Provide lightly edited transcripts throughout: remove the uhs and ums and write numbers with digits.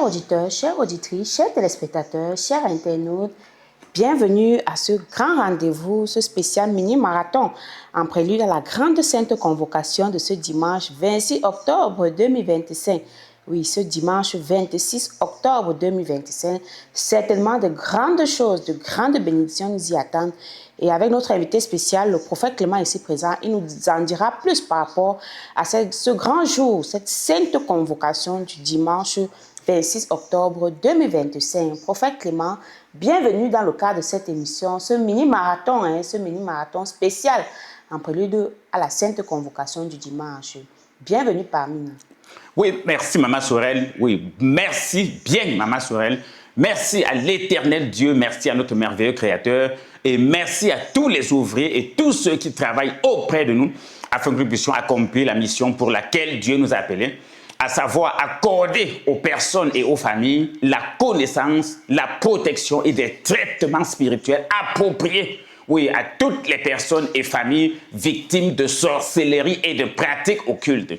Chers auditeurs, chères auditrices, chers téléspectateurs, chers internautes, bienvenue à ce grand rendez-vous, ce spécial mini-marathon en prélude à la grande sainte convocation de ce dimanche 26 octobre 2025. Oui, ce dimanche 26 octobre 2025, certainement de grandes choses, de grandes bénédictions nous y attendent. Et avec notre invité spécial, le prophète Clément ici présent, il nous en dira plus par rapport à ce grand jour, cette sainte convocation du dimanche 26 octobre 2025. Prophète Clément, bienvenue dans le cadre de cette émission, ce mini-marathon, ce mini-marathon spécial en prélude à la sainte convocation du dimanche. Bienvenue parmi nous. Oui, merci Maman Sorel. Oui, merci bien Maman Sorel. Merci à l'éternel Dieu, merci à notre merveilleux Créateur et merci à tous les ouvriers et tous ceux qui travaillent auprès de nous afin que nous puissions accomplir la mission pour laquelle Dieu nous a appelés, à savoir accorder aux personnes et aux familles la connaissance, la protection et des traitements spirituels appropriés, oui, à toutes les personnes et familles victimes de sorcellerie et de pratiques occultes.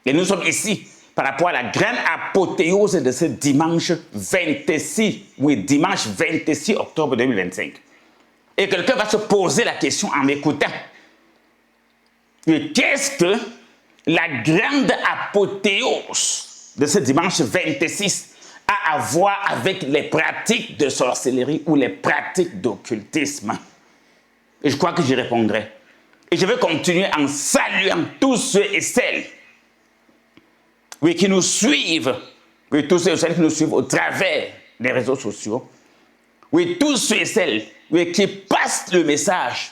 Et nous sommes ici par rapport à la grande apothéose de ce dimanche 26, oui, dimanche 26 octobre 2025. Et quelqu'un va se poser la question en m'écoutant. Qu'est-ce que la grande apothéose de ce dimanche 26 a à voir avec les pratiques de sorcellerie ou les pratiques d'occultisme? Et je crois que j'y répondrai. Et je vais continuer en saluant tous ceux et celles qui nous suivent, oui, tous ceux et celles qui nous suivent au travers des réseaux sociaux, oui, tous ceux et celles qui passent le message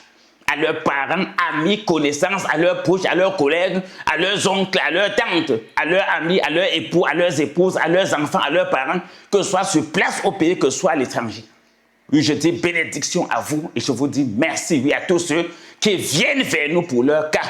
à leurs parents, amis, connaissances, à leurs proches, à leurs collègues, à leurs oncles, à leurs tantes, à leurs amis, à leurs époux, à leurs épouses, à leurs enfants, à leurs parents, que ce soit sur place au pays, que ce soit à l'étranger. Oui, je dis bénédiction à vous et je vous dis merci, oui, à tous ceux qui viennent vers nous pour leur cas,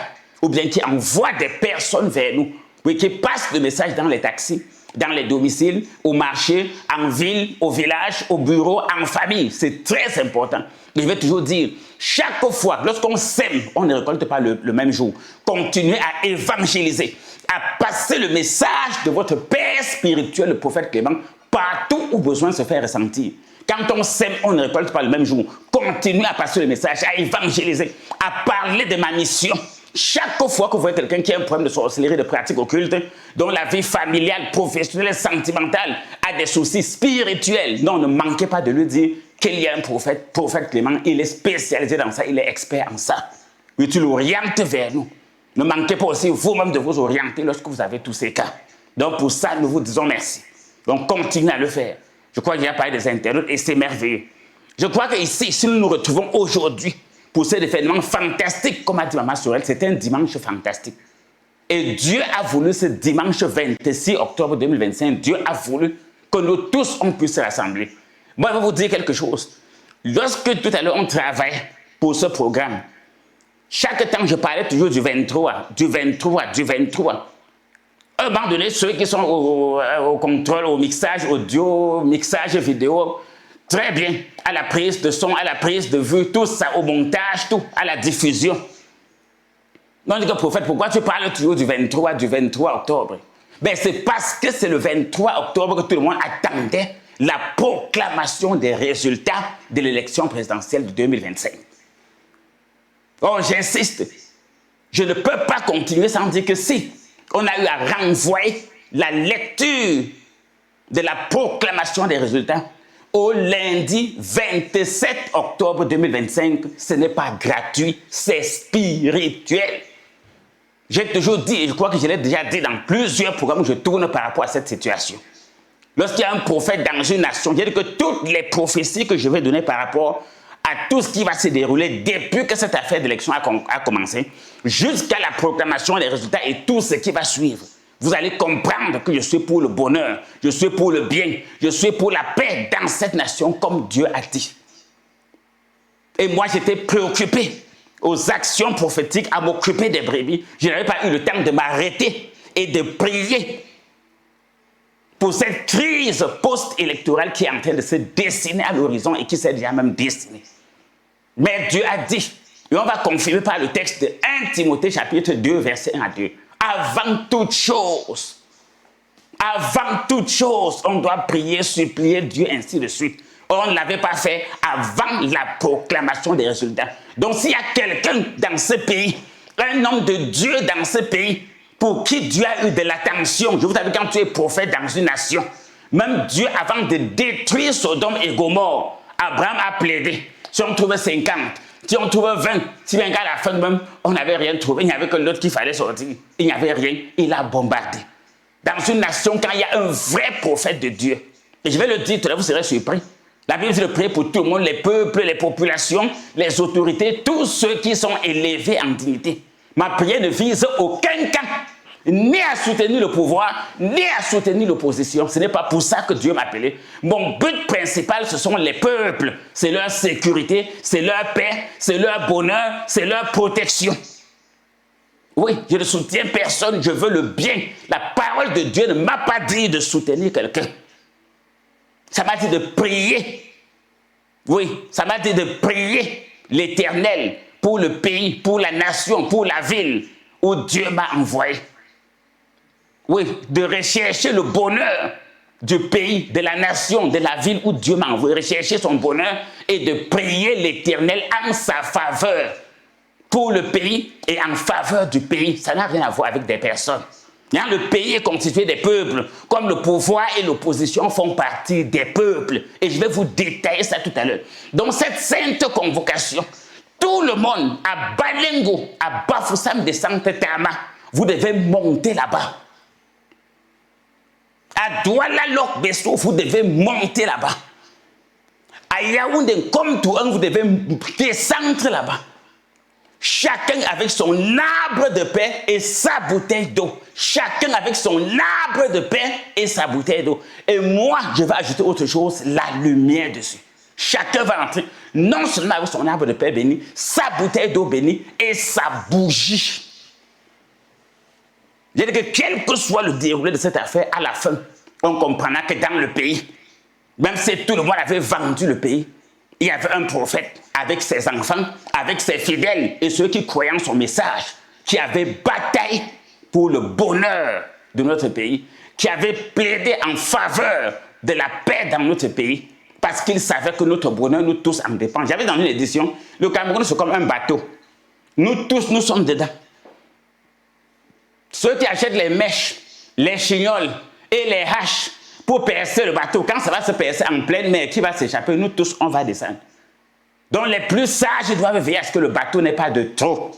ou bien qui envoient des personnes vers nous, oui, qui passent le message dans les taxis, dans les domiciles, au marché, en ville, au village, au bureau, en famille. C'est très important. Je vais toujours dire, chaque fois, lorsqu'on sème, on ne récolte pas le même jour. Continuez à évangéliser, à passer le message de votre Père spirituel, le prophète Clément, partout où besoin se fait ressentir. Quand on sème, on ne récolte pas le même jour. Continuez à passer le message, à évangéliser, à parler de ma mission. Chaque fois que vous voyez quelqu'un qui a un problème de sorcellerie, de pratiques occultes, dont la vie familiale, professionnelle, sentimentale a des soucis spirituels, non, ne manquez pas de lui dire qu'il y a un prophète Clément, il est spécialisé dans ça, il est expert en ça. Oui, tu l'orientes vers nous. Ne manquez pas aussi vous-même de vous orienter lorsque vous avez tous ces cas. Donc pour ça, nous vous disons merci. Donc continuez à le faire. Je crois qu'il y a parlé des internautes et c'est merveilleux. Je crois qu'ici, si nous nous retrouvons aujourd'hui pour cet événement fantastique, comme a dit Maman Sorel, c'est un dimanche fantastique. Et Dieu a voulu ce dimanche 26 octobre 2025, Dieu a voulu que nous tous, on puisse se rassembler. Moi, je vais vous dire quelque chose. Lorsque tout à l'heure, on travaille pour ce programme, chaque temps, je parlais toujours du 23, du 23, du 23. À un moment donné, ceux qui sont au contrôle, au mixage audio, mixage vidéo, très bien, à la prise de son, à la prise de vue, tout ça, au montage, tout, à la diffusion. Non, je dis que prophète, pourquoi tu parles toujours du 23 octobre? Ben, c'est parce que c'est le 23 octobre que tout le monde attendait la proclamation des résultats de l'élection présidentielle de 2025. Oh, j'insiste, je ne peux pas continuer sans dire que si on a eu à renvoyer la lecture de la proclamation des résultats au lundi 27 octobre 2025, ce n'est pas gratuit, c'est spirituel. J'ai toujours dit, et je crois que je l'ai déjà dit dans plusieurs programmes où je tourne par rapport à cette situation. Lorsqu'il y a un prophète dans une nation, je dis que toutes les prophéties que je vais donner par rapport à tout ce qui va se dérouler depuis que cette affaire d'élection a commencé, jusqu'à la proclamation des résultats et tout ce qui va suivre, vous allez comprendre que je suis pour le bonheur, je suis pour le bien, je suis pour la paix dans cette nation comme Dieu a dit. Et moi, j'étais préoccupé aux actions prophétiques, à m'occuper des brebis. Je n'avais pas eu le temps de m'arrêter et de prier pour cette crise post-électorale qui est en train de se dessiner à l'horizon et qui s'est déjà même dessinée. Mais Dieu a dit, et on va confirmer par le texte de 1 Timothée chapitre 2, verset 1 à 2, avant toute chose, Avant toute chose, on doit prier, supplier Dieu, ainsi de suite. On ne l'avait pas fait avant la proclamation des résultats. Donc s'il y a quelqu'un dans ce pays, un homme de Dieu dans ce pays, pour qui Dieu a eu de l'attention, je vous avais dit, quand tu es prophète dans une nation, même Dieu, avant de détruire Sodome et Gomorrhe, Abraham a plaidé. Si on trouve 50, si on trouve 20, si bien qu'à la fin même, on n'avait rien trouvé, il n'y avait que l'autre qu'il fallait sortir. Il n'y avait rien, il a bombardé. Dans une nation, quand il y a un vrai prophète de Dieu, et je vais le dire, tout à l'heure, vous serez surpris. La Bible dit de prier pour tout le monde, les peuples, les populations, les autorités, tous ceux qui sont élevés en dignité. Ma prière ne vise aucun camp, ni à soutenir le pouvoir, ni à soutenir l'opposition. Ce n'est pas pour ça que Dieu m'a appelé. Mon but principal, ce sont les peuples. C'est leur sécurité, c'est leur paix, c'est leur bonheur, c'est leur protection. Oui, je ne soutiens personne, je veux le bien. La parole de Dieu ne m'a pas dit de soutenir quelqu'un. Ça m'a dit de prier. Oui, ça m'a dit de prier l'Éternel pour le pays, pour la nation, pour la ville où Dieu m'a envoyé. Oui, de rechercher le bonheur du pays, de la nation, de la ville où Dieu m'a envoyé. Rechercher son bonheur et de prier l'Éternel en sa faveur pour le pays et en faveur du pays. Ça n'a rien à voir avec des personnes. Le pays est constitué des peuples, comme le pouvoir et l'opposition font partie des peuples. Et je vais vous détailler ça tout à l'heure. Donc cette sainte convocation, tout le monde, à Balengo, à Bafoussam de Santa Tama, vous devez monter là-bas. À Douala Lok Besso, vous devez monter là-bas. À Yaoundé, comme tout un, vous devez descendre là-bas. Chacun avec son arbre de paix et sa bouteille d'eau. Chacun avec son arbre de paix et sa bouteille d'eau. Et moi, je vais ajouter autre chose, la lumière dessus. Chacun va entrer, non seulement avec son arbre de paix béni, sa bouteille d'eau bénie et sa bougie. Je dis que quel que soit le déroulé de cette affaire, à la fin, on comprendra que dans le pays, même si tout le monde avait vendu le pays, il y avait un prophète avec ses enfants, avec ses fidèles et ceux qui croyaient en son message, qui avaient bataillé pour le bonheur de notre pays, qui avaient plaidé en faveur de la paix dans notre pays, parce qu'ils savaient que notre bonheur, nous tous, en dépend. J'avais dans une édition, le Cameroun, c'est comme un bateau. Nous tous, nous sommes dedans. Ceux qui achètent les mèches, les chignoles et les haches pour percer le bateau, quand ça va se percer en pleine mer, qui va s'échapper? Nous tous, on va descendre. Donc les plus sages doivent veiller à ce que le bateau n'ait pas de trop.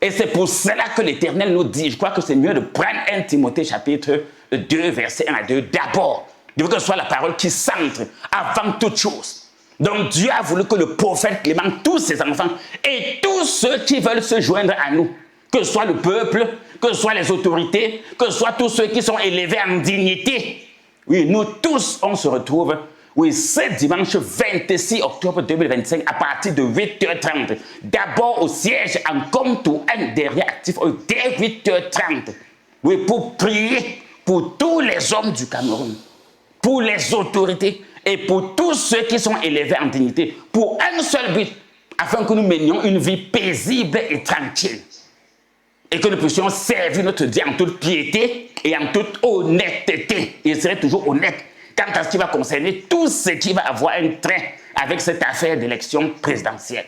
Et c'est pour cela que l'Éternel nous dit, je crois que c'est mieux de prendre 1 Timothée chapitre 2, verset 1 à 2. D'abord, il faut que ce soit la parole qui centre avant toute chose. Donc Dieu a voulu que le prophète Clément, tous ses enfants et tous ceux qui veulent se joindre à nous, que ce soit le peuple, que ce soit les autorités, que ce soit tous ceux qui sont élevés en dignité. Oui, nous tous, on se retrouve, oui, ce dimanche 26 octobre 2025, à partir de 8h30. D'abord au siège en Comtou, un des réactifs, dès 8h30. Oui, pour prier pour tous les hommes du Cameroun, pour les autorités et pour tous ceux qui sont élevés en dignité, pour un seul but, afin que nous menions une vie paisible et tranquille. Et que nous puissions servir notre Dieu en toute piété et en toute honnêteté. Il serait toujours honnête quant à ce qui va concerner tout ce qui va avoir un trait avec cette affaire d'élection présidentielle.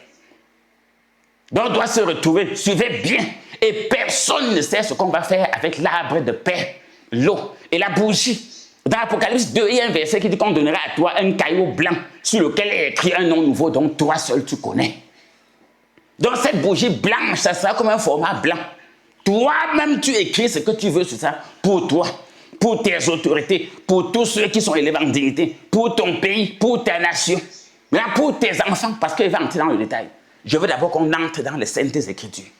Donc on doit se retrouver, suivez bien. Et personne ne sait ce qu'on va faire avec l'arbre de paix, l'eau et la bougie. Dans l'Apocalypse 2, il y a un verset qui dit qu'on donnera à toi un caillou blanc sur lequel est écrit un nom nouveau dont toi seul tu connais. Donc cette bougie blanche, ça sera comme un format blanc. Toi-même, tu écris ce que tu veux sur ça pour toi, pour tes autorités, pour tous ceux qui sont élevés en dignité, pour ton pays, pour ta nation, maintenant pour tes enfants, parce qu'il va entrer dans le détail. Je veux d'abord qu'on entre dans les Saintes Écritures.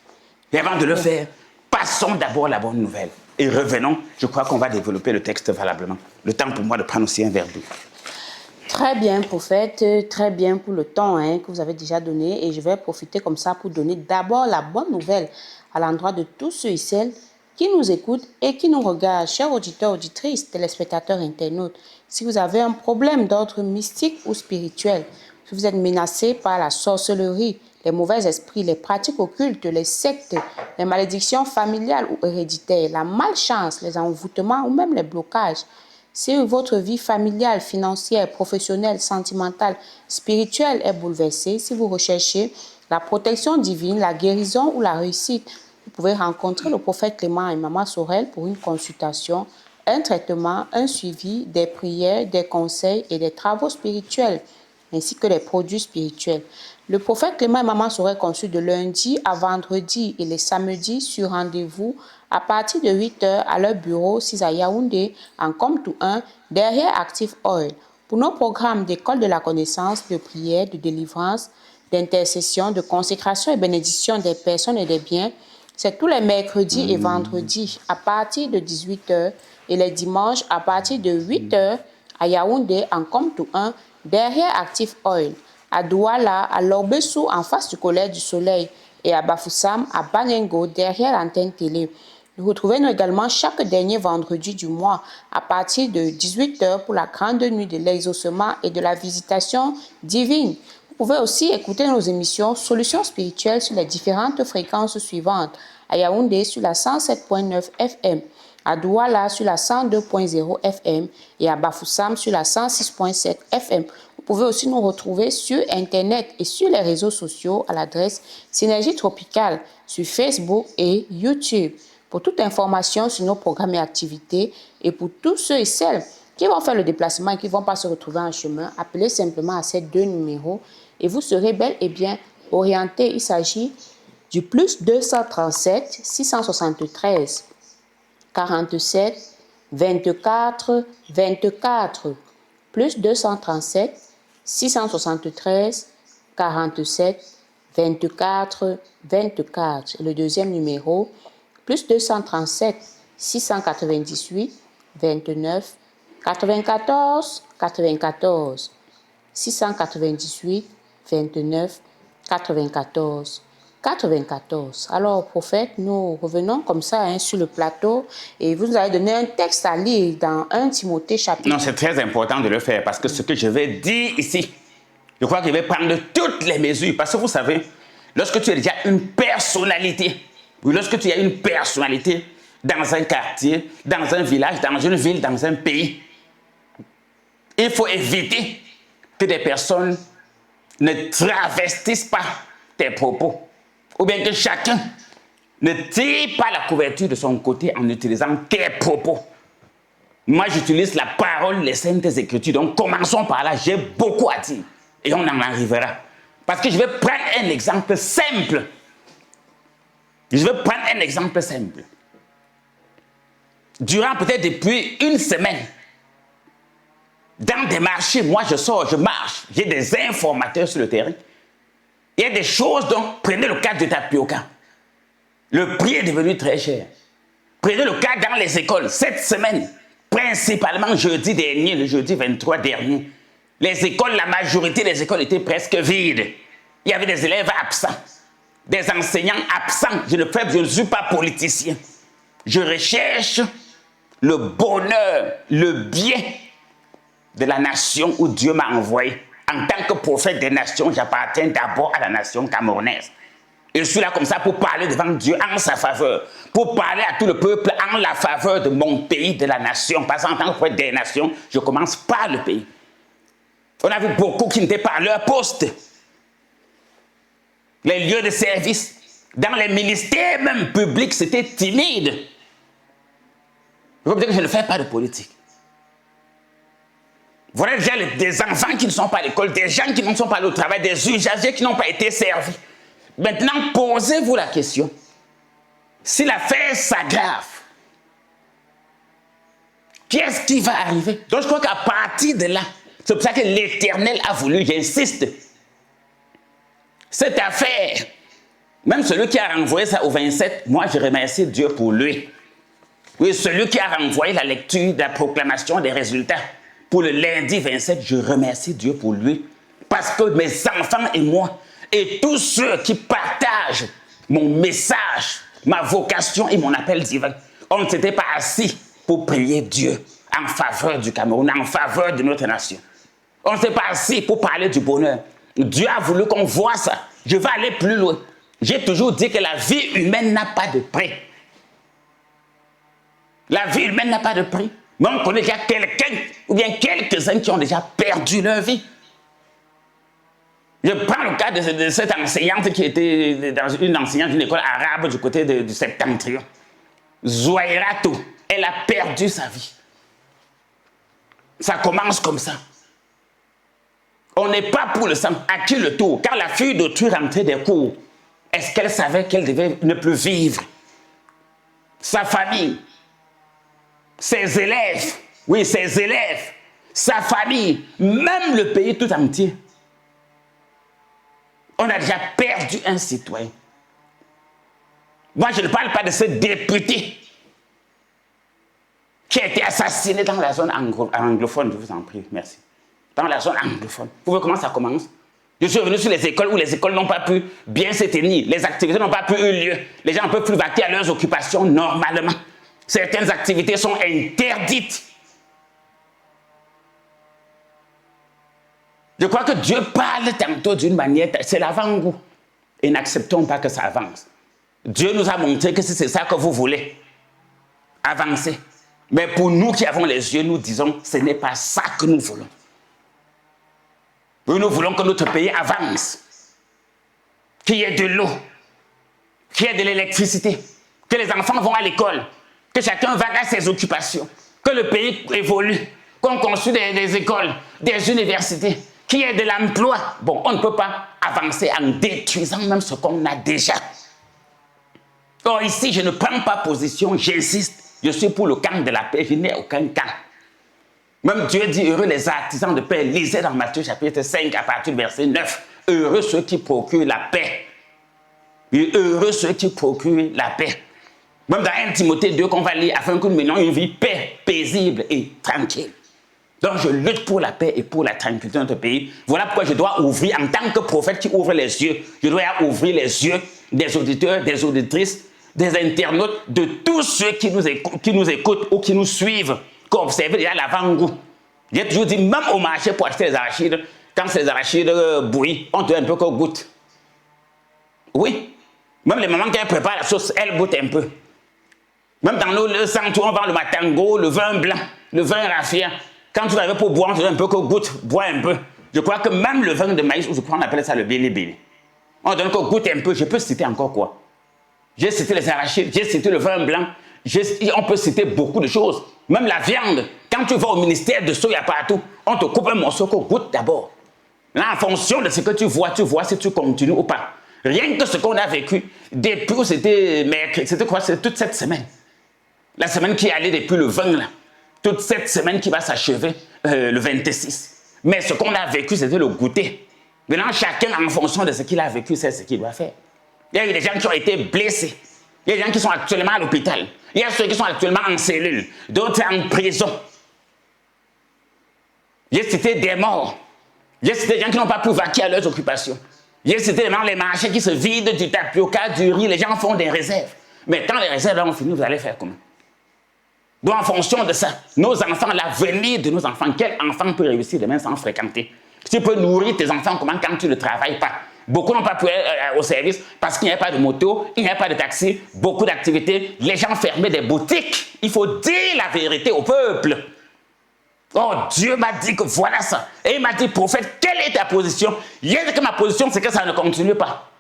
Et avant de le faire, passons d'abord la bonne nouvelle. Et revenons, je crois qu'on va développer le texte valablement. Le temps pour moi de prendre aussi un verre d'eau. Très bien, prophète, très bien pour le temps que vous avez déjà donné. Et je vais profiter comme ça pour donner d'abord la bonne nouvelle à l'endroit de tous ceux et celles qui nous écoutent et qui nous regardent. Chers auditeurs, auditrices, téléspectateurs, internautes, si vous avez un problème d'ordre mystique ou spirituel, si vous êtes menacé par la sorcellerie, les mauvais esprits, les pratiques occultes, les sectes, les malédictions familiales ou héréditaires, la malchance, les envoûtements ou même les blocages. Si votre vie familiale, financière, professionnelle, sentimentale, spirituelle est bouleversée, si vous recherchez la protection divine, la guérison ou la réussite, vous pouvez rencontrer le prophète Clément et Maman Sorel pour une consultation, un traitement, un suivi, des prières, des conseils et des travaux spirituels, ainsi que des produits spirituels. Le prophète Clément et Maman Sorel consultent de lundi à vendredi et les samedis sur rendez-vous à partir de 8h à leur bureau 6 à Yaoundé, en Comtou 1, derrière Active Oil. Pour nos programmes d'école de la connaissance, de prière, de délivrance, d'intercession, de consécration et bénédiction des personnes et des biens, c'est tous les mercredis et vendredis à partir de 18h et les dimanches à partir de 8h à Yaoundé en Comtou 1 derrière Active Oil, à Douala, à Lorbessou en face du Collège du Soleil et à Bafoussam à Banengo derrière l'antenne télé. Nous retrouvons également chaque dernier vendredi du mois à partir de 18h pour la grande nuit de l'exaucement et de la visitation divine. Vous pouvez aussi écouter nos émissions Solutions spirituelles sur les différentes fréquences suivantes. À Yaoundé sur la 107.9 FM, à Douala sur la 102.0 FM et à Bafoussam sur la 106.7 FM. Vous pouvez aussi nous retrouver sur Internet et sur les réseaux sociaux à l'adresse Synergie Tropicale sur Facebook et YouTube. Pour toute information sur nos programmes et activités et pour tous ceux et celles qui vont faire le déplacement et qui ne vont pas se retrouver en chemin, appelez simplement à ces deux numéros et vous serez bel et bien orienté. Il s'agit du plus 237 673 47 24 24 plus 237 673 47 24 24. Et le deuxième numéro, plus 237 698 29 94 94 698 29 94 94. Alors, prophète, nous revenons comme ça sur le plateau et vous nous avez donné un texte à lire dans 1 Timothée chapitre. Non, c'est très important de le faire parce que ce que je vais dire ici, je crois que je vais prendre toutes les mesures parce que vous savez, lorsque tu as déjà une personnalité, ou lorsque tu as une personnalité dans un quartier, dans un village, dans une ville, dans un pays, il faut éviter que des personnes ne travestissent pas tes propos. Ou bien que chacun ne tire pas la couverture de son côté en utilisant tes propos. Moi, j'utilise la parole, les saintes écritures. Donc, commençons par là. J'ai beaucoup à dire. Et on en arrivera. Parce que je vais prendre un exemple simple. Je vais prendre un exemple simple. Durant peut-être depuis une semaine, dans des marchés, moi je sors, je marche, j'ai des informateurs sur le terrain. Il y a des choses, donc, prenez le cas de tapioca. Le prix est devenu très cher. Prenez le cas dans les écoles. Cette semaine, principalement jeudi dernier, le jeudi 23 dernier, les écoles, la majorité des écoles étaient presque vides. Il y avait des élèves absents, des enseignants absents. Je ne suis pas politicien. Je recherche le bonheur, le bien de la nation où Dieu m'a envoyé. En tant que prophète des nations, j'appartiens d'abord à la nation camerounaise. Et je suis là comme ça pour parler devant Dieu en sa faveur, pour parler à tout le peuple en la faveur de mon pays, de la nation. Parce qu'en tant que prophète des nations, je commence par le pays. On a vu beaucoup qui n'étaient pas à leur poste. Les lieux de service, dans les ministères même publics, c'était timide. Je veux dire que je ne fais pas de politique. Voilà déjà des enfants qui ne sont pas à l'école, des gens qui ne sont pas allés au travail, des usagers qui n'ont pas été servis. Maintenant, posez-vous la question. Si l'affaire s'aggrave, qu'est-ce qui va arriver? Donc je crois qu'à partir de là, c'est pour ça que l'Éternel a voulu, j'insiste, cette affaire, même celui qui a renvoyé ça au 27, moi je remercie Dieu pour lui. Oui, celui qui a renvoyé la lecture de la proclamation des résultats pour le lundi 27, je remercie Dieu pour lui. Parce que mes enfants et moi, et tous ceux qui partagent mon message, ma vocation et mon appel divin, on ne s'était pas assis pour prier Dieu en faveur du Cameroun, en faveur de notre nation. On ne s'est pas assis pour parler du bonheur. Dieu a voulu qu'on voit ça. Je vais aller plus loin. J'ai toujours dit que la vie humaine n'a pas de prix. La vie humaine n'a pas de prix. Mais on connaît déjà quelqu'un, ou bien quelques-uns qui ont déjà perdu leur vie. Je prends le cas de cette enseignante qui était une enseignante d'une école arabe du côté du Septentrion. Zouaïratou, elle a perdu sa vie. Ça commence comme ça. On n'est pas pour le sang. À qui le tour? Quand la fille d'autrui rentrait des cours, est-ce qu'elle savait qu'elle devait ne plus vivre? Sa famille, ses élèves, oui, ses élèves, sa famille, même le pays tout entier. On a déjà perdu un citoyen. Moi, je ne parle pas de ce député qui a été assassiné dans la zone anglophone, je vous en prie, merci. Dans la zone anglophone. Vous voyez comment ça commence? Je suis revenu sur les écoles où les écoles n'ont pas pu bien se tenir, les activités n'ont pas pu eu lieu, les gens ne peuvent plus vaquer à leurs occupations normalement. Certaines activités sont interdites. Je crois que Dieu parle tantôt d'une manière, c'est l'avant-goût. Et n'acceptons pas que ça avance. Dieu nous a montré que si c'est ça que vous voulez, avancez. Mais pour nous qui avons les yeux, nous disons, ce n'est pas ça que nous voulons. Nous voulons que notre pays avance, qu'il y ait de l'eau, qu'il y ait de l'électricité, que les enfants vont à l'école, que chacun vague à ses occupations, que le pays évolue, qu'on construise des écoles, des universités, qu'il y ait de l'emploi. Bon, on ne peut pas avancer en détruisant même ce qu'on a déjà. Or ici, je ne prends pas position, j'insiste, je suis pour le camp de la paix, je n'ai aucun camp. Même Dieu dit, heureux les artisans de paix, lisez dans Matthieu chapitre 5 à partir du verset 9, heureux ceux qui procurent la paix. Et heureux ceux qui procurent la paix. Même dans 1 Timothée 2 qu'on va lire, afin que nous menions une vie paix, paisible et tranquille. Donc je lutte pour la paix et pour la tranquillité de notre pays. Voilà pourquoi je dois ouvrir, en tant que prophète qui ouvre les yeux, je dois ouvrir les yeux des auditeurs, des auditrices, des internautes, de tous ceux qui nous écoutent ou qui nous suivent, qui observent déjà l'avant-goût. J'ai toujours dit, même au marché pour acheter les arachides, quand ces arachides bouillent, on te donne un peu qu'on goûte. Oui, même les mamans qui préparent la sauce, elles goûtent un peu. Même dans le centre où on vend le matango, le vin blanc, le vin raffia, quand tu arrives pour boire, on te donne un peu qu'on goûte, bois un peu. Je crois que même le vin de maïs, je crois qu'on appelle ça le bili-bili. On donne qu'on goûte un peu, je peux citer encore quoi? J'ai cité les arachides, j'ai cité le vin blanc, on peut citer beaucoup de choses. Même la viande, quand tu vas au ministère de soya partout, on te coupe un morceau qu'on goûte d'abord. Là, en fonction de ce que tu vois si tu continues ou pas. Rien que ce qu'on a vécu, depuis c'était mercredi, c'était quoi? C'est toute cette semaine. La semaine qui est allée depuis le 20 là. Toute cette semaine qui va s'achever le 26. Mais ce qu'on a vécu, c'était le goûter. Maintenant, chacun, en fonction de ce qu'il a vécu, c'est ce qu'il doit faire. Il y a eu des gens qui ont été blessés. Il y a des gens qui sont actuellement à l'hôpital. Il y a ceux qui sont actuellement en cellule. D'autres en prison. J'ai cité des morts. J'ai cité des gens qui n'ont pas pu vaquer à leurs occupations. J'ai cité les marchés qui se vident du tapioca, du riz. Les gens font des réserves. Mais quand les réserves ont fini, vous allez faire comment? Donc en fonction de ça, nos enfants, l'avenir de nos enfants, quel enfant peut réussir demain sans fréquenter? Tu peux nourrir tes enfants comment quand tu ne travailles pas? Beaucoup n'ont pas pu aller au service parce qu'il n'y a pas de moto, il n'y a pas de taxi, beaucoup d'activités, les gens fermaient des boutiques. Il faut dire la vérité au peuple. Oh, Dieu m'a dit que voilà ça. Et il m'a dit, prophète, quelle est ta position? Il dit que ma position, c'est que ça ne continue pas.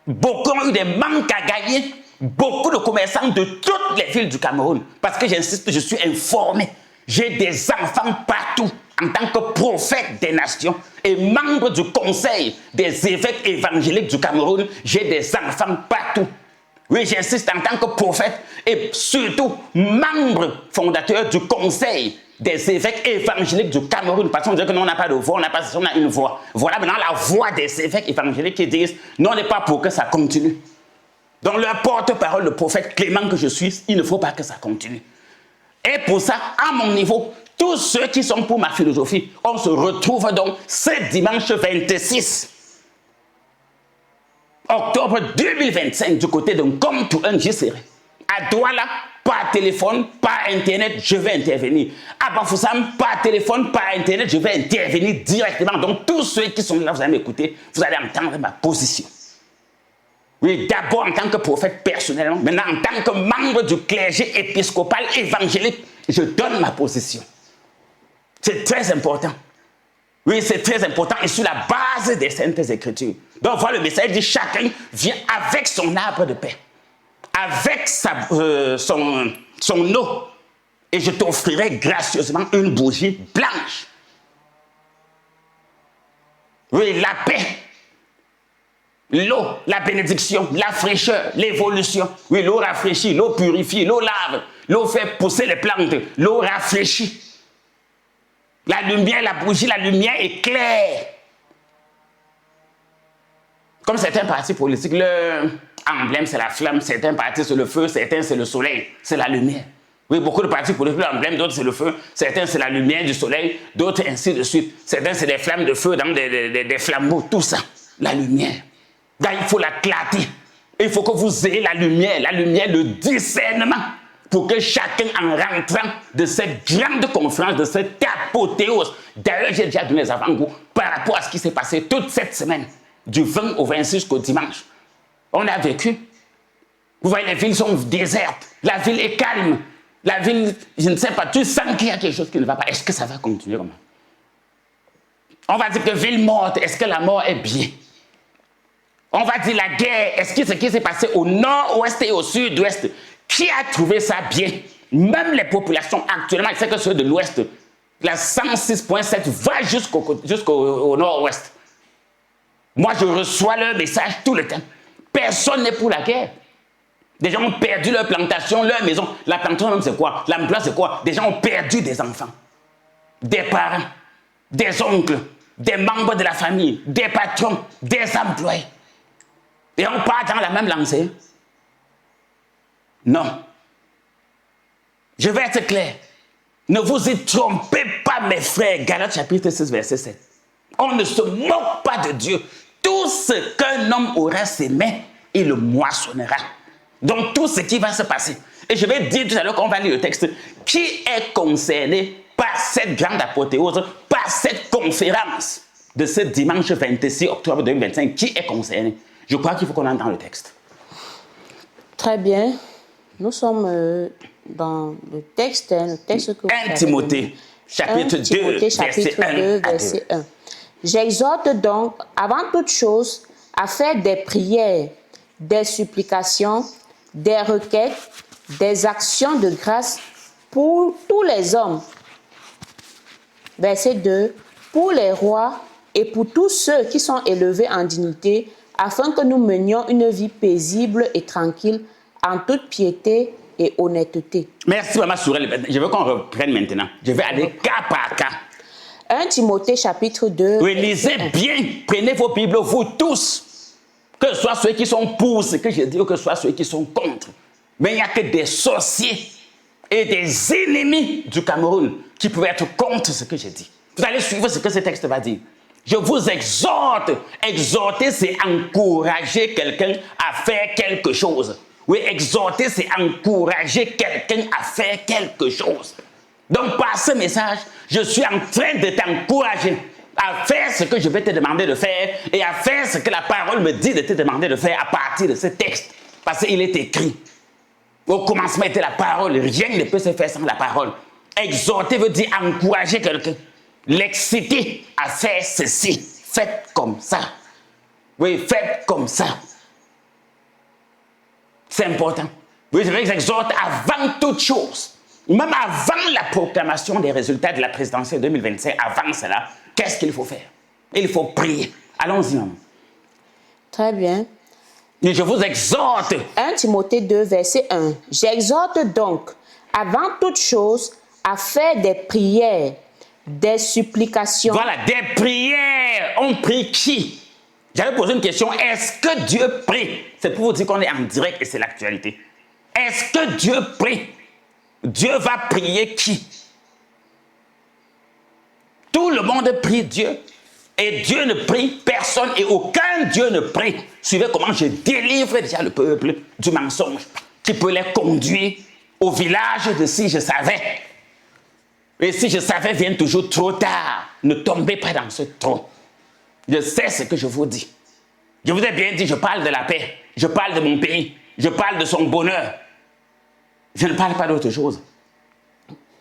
Beaucoup ont eu des manques à gagner. Beaucoup de commerçants de toutes les villes du Cameroun. Parce que j'insiste, je suis informé. J'ai des enfants partout. En tant que prophète des nations et membre du conseil des évêques évangéliques du Cameroun, j'ai des enfants partout. Oui, j'insiste en tant que prophète et surtout membre fondateur du conseil des évêques évangéliques du Cameroun. Parce qu'on dirait que nous, on n'a pas de voix, on a une voix. Voilà maintenant la voix des évêques évangéliques qui disent non, on n'est pas pour que ça continue. Donc, le porte-parole, le prophète Clément que je suis, il ne faut pas que ça continue. Et pour ça, à mon niveau, tous ceux qui sont pour ma philosophie, on se retrouve donc ce dimanche 26 octobre 2025 du côté de Ngom Touren Jisere, à Douala, pas téléphone, pas Internet, je vais intervenir. À Bafoussam, pas téléphone, pas Internet, je vais intervenir directement. Donc, tous ceux qui sont là, vous allez m'écouter, vous allez entendre ma position. Oui, d'abord en tant que prophète personnellement, maintenant en tant que membre du clergé épiscopal évangélique, je donne ma position. C'est très important. Oui, c'est très important et sur la base des Saintes Écritures. Donc voilà, le message dit chacun vient avec son arbre de paix, avec son eau, et je t'offrirai gracieusement une bougie blanche. Oui, la paix, l'eau, la bénédiction, la fraîcheur, l'évolution. Oui, l'eau rafraîchit, l'eau purifie, l'eau lave, l'eau fait pousser les plantes, l'eau rafraîchit. La lumière, la bougie, la lumière éclaire. Comme certains partis politiques, leur emblème c'est la flamme, certains partis c'est le feu, certains c'est le soleil, c'est la lumière. Oui, beaucoup de partis politiques, leur emblème, d'autres c'est le feu, certains c'est la lumière du soleil, d'autres ainsi de suite. Certains c'est des flammes de feu dans des flambeaux, tout ça, la lumière. Là, il faut la clarté. Il faut que vous ayez la lumière, le discernement. Pour que chacun, en rentrant de cette grande conférence, de cette apothéose, d'ailleurs, j'ai déjà donné les avant-goûts par rapport à ce qui s'est passé toute cette semaine, du 20 au 26 jusqu'au dimanche. On a vécu. Vous voyez, les villes sont désertes, la ville est calme, la ville, je ne sais pas, tu sens qu'il y a quelque chose qui ne va pas. Est-ce que ça va continuer comme ça? On va dire que ville morte, est-ce que la mort est bien? On va dire la guerre, est-ce que ce qui s'est passé au nord-ouest et au sud-ouest, qui a trouvé ça bien? Même les populations actuellement, c'est que ceux de l'ouest, la 106.7 va jusqu'au nord-ouest. Moi, je reçois leur message tout le temps. Personne n'est pour la guerre. Des gens ont perdu leur plantation, leur maison. La plantation même c'est quoi? L'emploi c'est quoi? Des gens ont perdu des enfants, des parents, des oncles, des membres de la famille, des patrons, des employés. Et on part dans la même lancée. Non. Je vais être clair. Ne vous y trompez pas, mes frères. Galates chapitre 6, verset 7. On ne se moque pas de Dieu. Tout ce qu'un homme aura sémé, il le moissonnera. Donc tout ce qui va se passer. Et je vais dire tout à l'heure qu'on va lire le texte. Qui est concerné par cette grande apothéose, par cette conférence de ce dimanche 26 octobre 2025? Qui est concerné? Je crois qu'il faut qu'on entre dans le texte. Très bien. Nous sommes dans le texte que 1 Timothée, chapitre 2, verset 1. J'exhorte donc, avant toute chose, à faire des prières, des supplications, des requêtes, des actions de grâce pour tous les hommes. Verset 2. Pour les rois et pour tous ceux qui sont élevés en dignité, afin que nous menions une vie paisible et tranquille, en toute piété et honnêteté. Merci, Maman Sourel. Je veux qu'on reprenne maintenant. Je vais aller cas par cas. 1 Timothée chapitre 2. Oui, lisez bien. Prenez vos Bibles, vous tous. Que ce soit ceux qui sont pour ce que je dis ou que ce soit ceux qui sont contre. Mais il n'y a que des sorciers et des ennemis du Cameroun qui peuvent être contre ce que je dis. Vous allez suivre ce que ce texte va dire. Je vous exhorte. Exhorter, c'est encourager quelqu'un à faire quelque chose. Oui, exhorter, c'est encourager quelqu'un à faire quelque chose. Donc, par ce message, je suis en train de t'encourager à faire ce que je vais te demander de faire et à faire ce que la parole me dit de te demander de faire à partir de ce texte. Parce qu'il est écrit. Au commencement était la parole. Rien ne peut se faire sans la parole. Exhorter veut dire encourager quelqu'un. L'exciter à faire ceci. Faites comme ça. Oui, faites comme ça. C'est important. Oui, je les exhorte avant toute chose. Même avant la proclamation des résultats de la présidentielle 2025, avant cela, qu'est-ce qu'il faut faire? Il faut prier. Allons-y, maman. Très bien. Et je vous exhorte. 1 Timothée 2, verset 1. J'exhorte donc, avant toute chose, à faire des prières, des supplications. Voilà, des prières. On prie qui? J'avais posé une question. Est-ce que Dieu prie? C'est pour vous dire qu'on est en direct et c'est l'actualité. Est-ce que Dieu prie? Dieu va prier qui? Tout le monde prie Dieu. Et Dieu ne prie personne et aucun Dieu ne prie. Suivez comment je délivre déjà le peuple du mensonge qui peut les conduire Au village de si je savais. Et si je savais vient toujours trop tard. Ne tombez pas dans ce trou. Je sais ce que je vous dis. Je vous ai bien dit, je parle de la paix. Je parle de mon pays. Je parle de son bonheur. Je ne parle pas d'autre chose.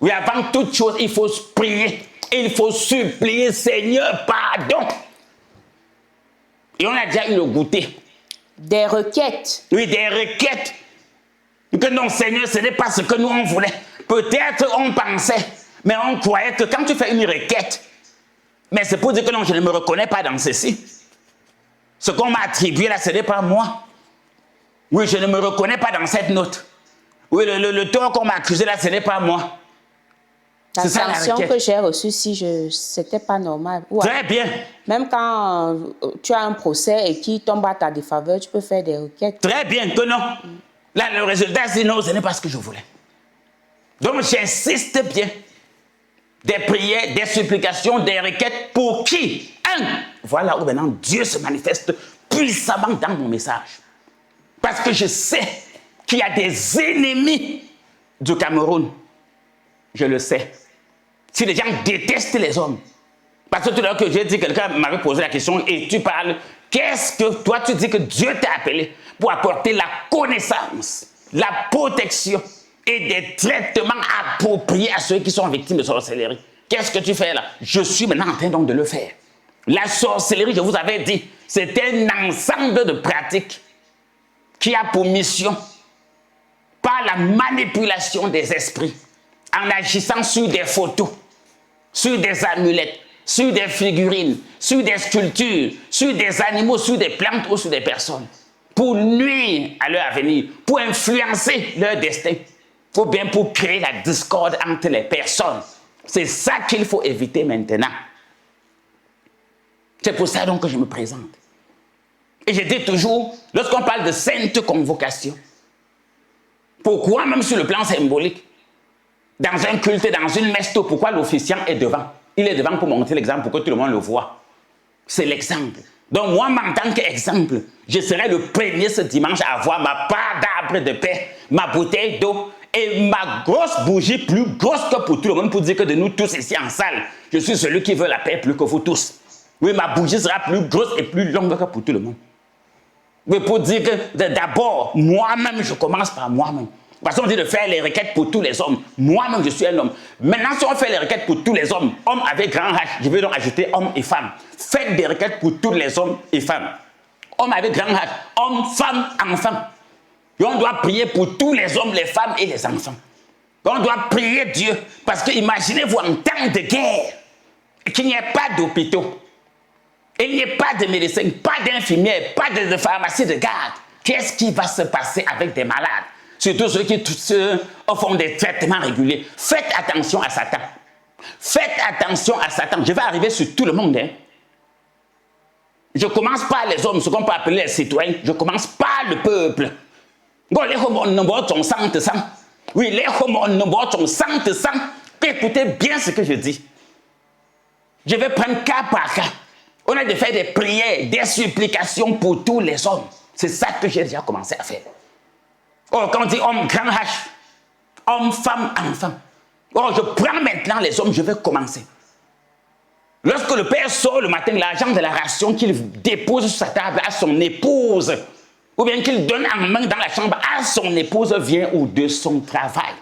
Oui, avant toute chose, il faut prier. Il faut supplier, Seigneur, pardon. Et on a déjà eu le goûter. Des requêtes. Oui, des requêtes. Que non, Seigneur, ce n'est pas ce que nous on voulait. Peut-être on pensait, mais on croyait que quand tu fais une requête, mais c'est pour dire que non, je ne me reconnais pas dans ceci. Ce qu'on m'a attribué là, ce n'est pas moi. Oui, je ne me reconnais pas dans cette note. Oui, le tort qu'on m'a accusé là, ce n'est pas moi. La sanction que j'ai reçue, si c'était pas normal. Ouais. Très bien. Même quand tu as un procès et qui tombe à ta défaveur, tu peux faire des requêtes. Très bien, que non. Là, le résultat, c'est non, ce n'est pas ce que je voulais. Donc, j'insiste bien. Des prières, des supplications, des requêtes pour qui? Voilà où maintenant Dieu se manifeste puissamment dans mon message. Parce que je sais qu'il y a des ennemis du Cameroun. Je le sais. Si les gens détestent les hommes. Parce que tout à l'heure que j'ai dit, quelqu'un m'avait posé la question et tu parles, qu'est-ce que toi tu dis que Dieu t'a appelé pour apporter la connaissance, la protection et des traitements appropriés à ceux qui sont victimes de sorcellerie. Qu'est-ce que tu fais là? Je suis maintenant en train donc de le faire. La sorcellerie, je vous avais dit, c'est un ensemble de pratiques qui a pour mission, par la manipulation des esprits, en agissant sur des photos, sur des amulettes, sur des figurines, sur des sculptures, sur des animaux, sur des plantes ou sur des personnes, pour nuire à leur avenir, pour influencer leur destin, ou bien pour créer la discorde entre les personnes. C'est ça qu'il faut éviter maintenant. C'est pour ça donc que je me présente. Et je dis toujours, lorsqu'on parle de sainte convocation, pourquoi même sur le plan symbolique, dans un culte, dans une messe, pourquoi l'officiant est devant? Il est devant pour montrer l'exemple, pour que tout le monde le voit. C'est l'exemple. Donc moi, en tant qu'exemple, je serai le premier ce dimanche à avoir ma part d'arbre de paix, ma bouteille d'eau et ma grosse bougie plus grosse que pour tout le monde, pour dire que de nous tous ici en salle, je suis celui qui veut la paix plus que vous tous. Oui, ma bougie sera plus grosse et plus longue que pour tout le monde. Oui, pour dire que d'abord, moi-même, je commence par moi-même. Parce qu'on dit de faire les requêtes pour tous les hommes. Moi-même, je suis un homme. Maintenant, si on fait les requêtes pour tous les hommes, hommes avec grand H, je vais donc ajouter hommes et femmes. Faites des requêtes pour tous les hommes et femmes. Hommes avec grand H, hommes, femmes, enfants. Et on doit prier pour tous les hommes, les femmes et les enfants. On doit prier Dieu. Parce que imaginez-vous en temps de guerre, qu'il n'y ait pas d'hôpitaux. Il n'y ait pas de médecins, pas d'infirmières, pas de pharmacie de garde. Qu'est-ce qui va se passer avec des malades? Surtout ceux qui font des traitements réguliers. Faites attention à Satan. Faites attention à Satan. Je vais arriver sur tout le monde. Hein. Je commence par les hommes, ce qu'on peut appeler les citoyens. Je commence par le peuple. Les hommes sont sang. Oui, les hommes sont sang. Écoutez bien ce que je dis. Je vais prendre cas par cas. On a de faire des prières, des supplications pour tous les hommes. C'est ça que j'ai déjà commencé à faire. Oh, quand on dit homme grand H, homme, femme, enfant. Oh, je prends maintenant les hommes, je vais commencer. Lorsque le père sort le matin l'argent de la ration qu'il dépose sur sa table à son épouse, ou bien qu'il donne en main dans la chambre à son épouse, vient ou de son travail.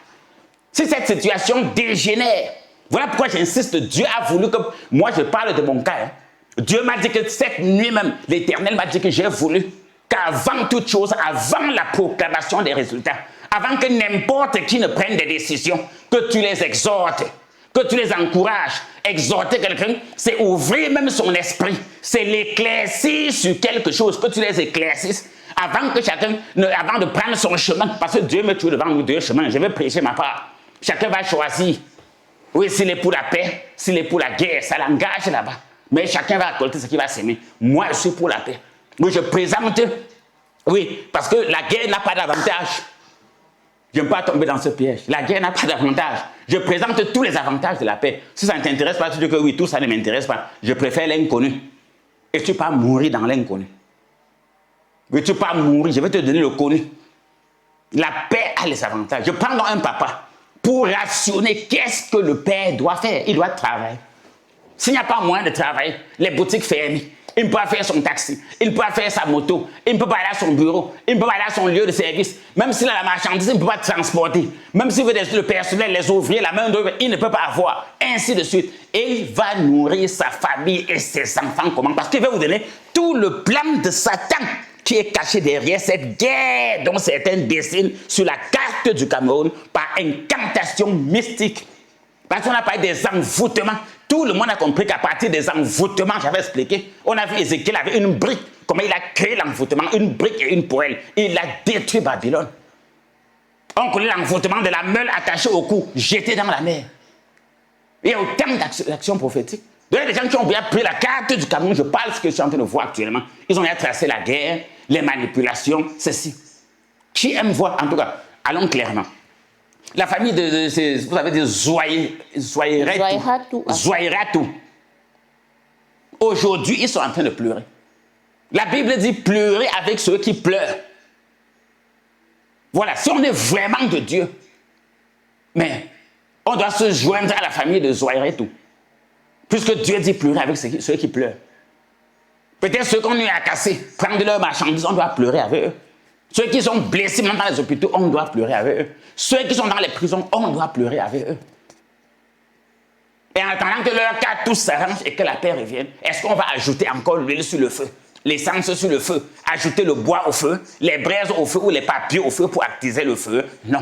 Si cette situation dégénère, voilà pourquoi j'insiste, Dieu a voulu que, moi je parle de mon cas, hein. Dieu m'a dit que cette nuit même, l'Éternel m'a dit que j'ai voulu qu'avant toute chose, avant la proclamation des résultats, avant que n'importe qui ne prenne des décisions, que tu les exhortes, que tu les encourages. Exhorter quelqu'un, c'est ouvrir même son esprit, c'est l'éclaircir sur quelque chose, que tu les éclaircisses, avant que chacun, avant de prendre son chemin, parce que Dieu met toujours devant nous deux chemins, je vais prêcher ma part. Chacun va choisir. Oui, s'il est pour la paix, s'il est pour la guerre, ça l'engage là-bas. Mais chacun va récolter ce qu'il va s'aimer. Moi, je suis pour la paix. Oui, je présente, oui, parce que la guerre n'a pas d'avantage. Je ne veux pas tomber dans ce piège. La guerre n'a pas d'avantage. Je présente tous les avantages de la paix. Si ça ne t'intéresse pas, tu dis que oui, tout ça ne m'intéresse pas. Je préfère l'inconnu. Et tu peux mourir dans l'inconnu. Oui, tu peux mourir. Je vais te donner le connu. La paix a les avantages. Je prends donc un papa pour rationner qu'est-ce que le père doit faire. Il doit travailler. S'il n'y a pas moyen de travailler, les boutiques fermées, il ne peut pas faire son taxi, il ne peut pas faire sa moto, il ne peut pas aller à son bureau, il ne peut pas aller à son lieu de service. Même s'il a la marchandise, il ne peut pas transporter. Même s'il veut le personnel, les ouvriers, la main d'œuvre, il ne peut pas avoir. Ainsi de suite. Et il va nourrir sa famille et ses enfants. Comment? Parce qu'il va vous donner tout le plan de Satan qui est caché derrière cette guerre dont certains dessinent sur la carte du Cameroun par incantation mystique. Parce qu'on a parlé des envoûtements. Tout le monde a compris qu'à partir des envoûtements, j'avais expliqué, on a vu Ézéchiel avait une brique, comment il a créé l'envoûtement, une brique et une poêle. Il a détruit Babylone. On connaît l'envoûtement de la meule attachée au cou, jetée dans la mer. Il y a autant d'actions prophétiques. Il y a des gens qui ont bien pris la carte du Cameroun, je parle de ce que je suis en train de voir actuellement. Ils ont bien tracé la guerre, les manipulations, ceci. Qui aime voir, en tout cas, allons clairement. La famille vous avez des Zouaïratou. Aujourd'hui, ils sont en train de pleurer. La Bible dit pleurer avec ceux qui pleurent. Voilà, si on est vraiment de Dieu, mais on doit se joindre à la famille de Zouaïratou. Puisque Dieu dit pleurer avec ceux qui pleurent. Peut-être ceux qu'on a cassés, prendre leurs marchandises, on doit pleurer avec eux. Ceux qui sont blessés même dans les hôpitaux, on doit pleurer avec eux. Ceux qui sont dans les prisons, on doit pleurer avec eux. Et en attendant que leur cas tous s'arrange et que la paix revienne, est-ce qu'on va ajouter encore l'huile sur le feu, l'essence sur le feu, ajouter le bois au feu, les braises au feu ou les papiers au feu pour attiser le feu? Non.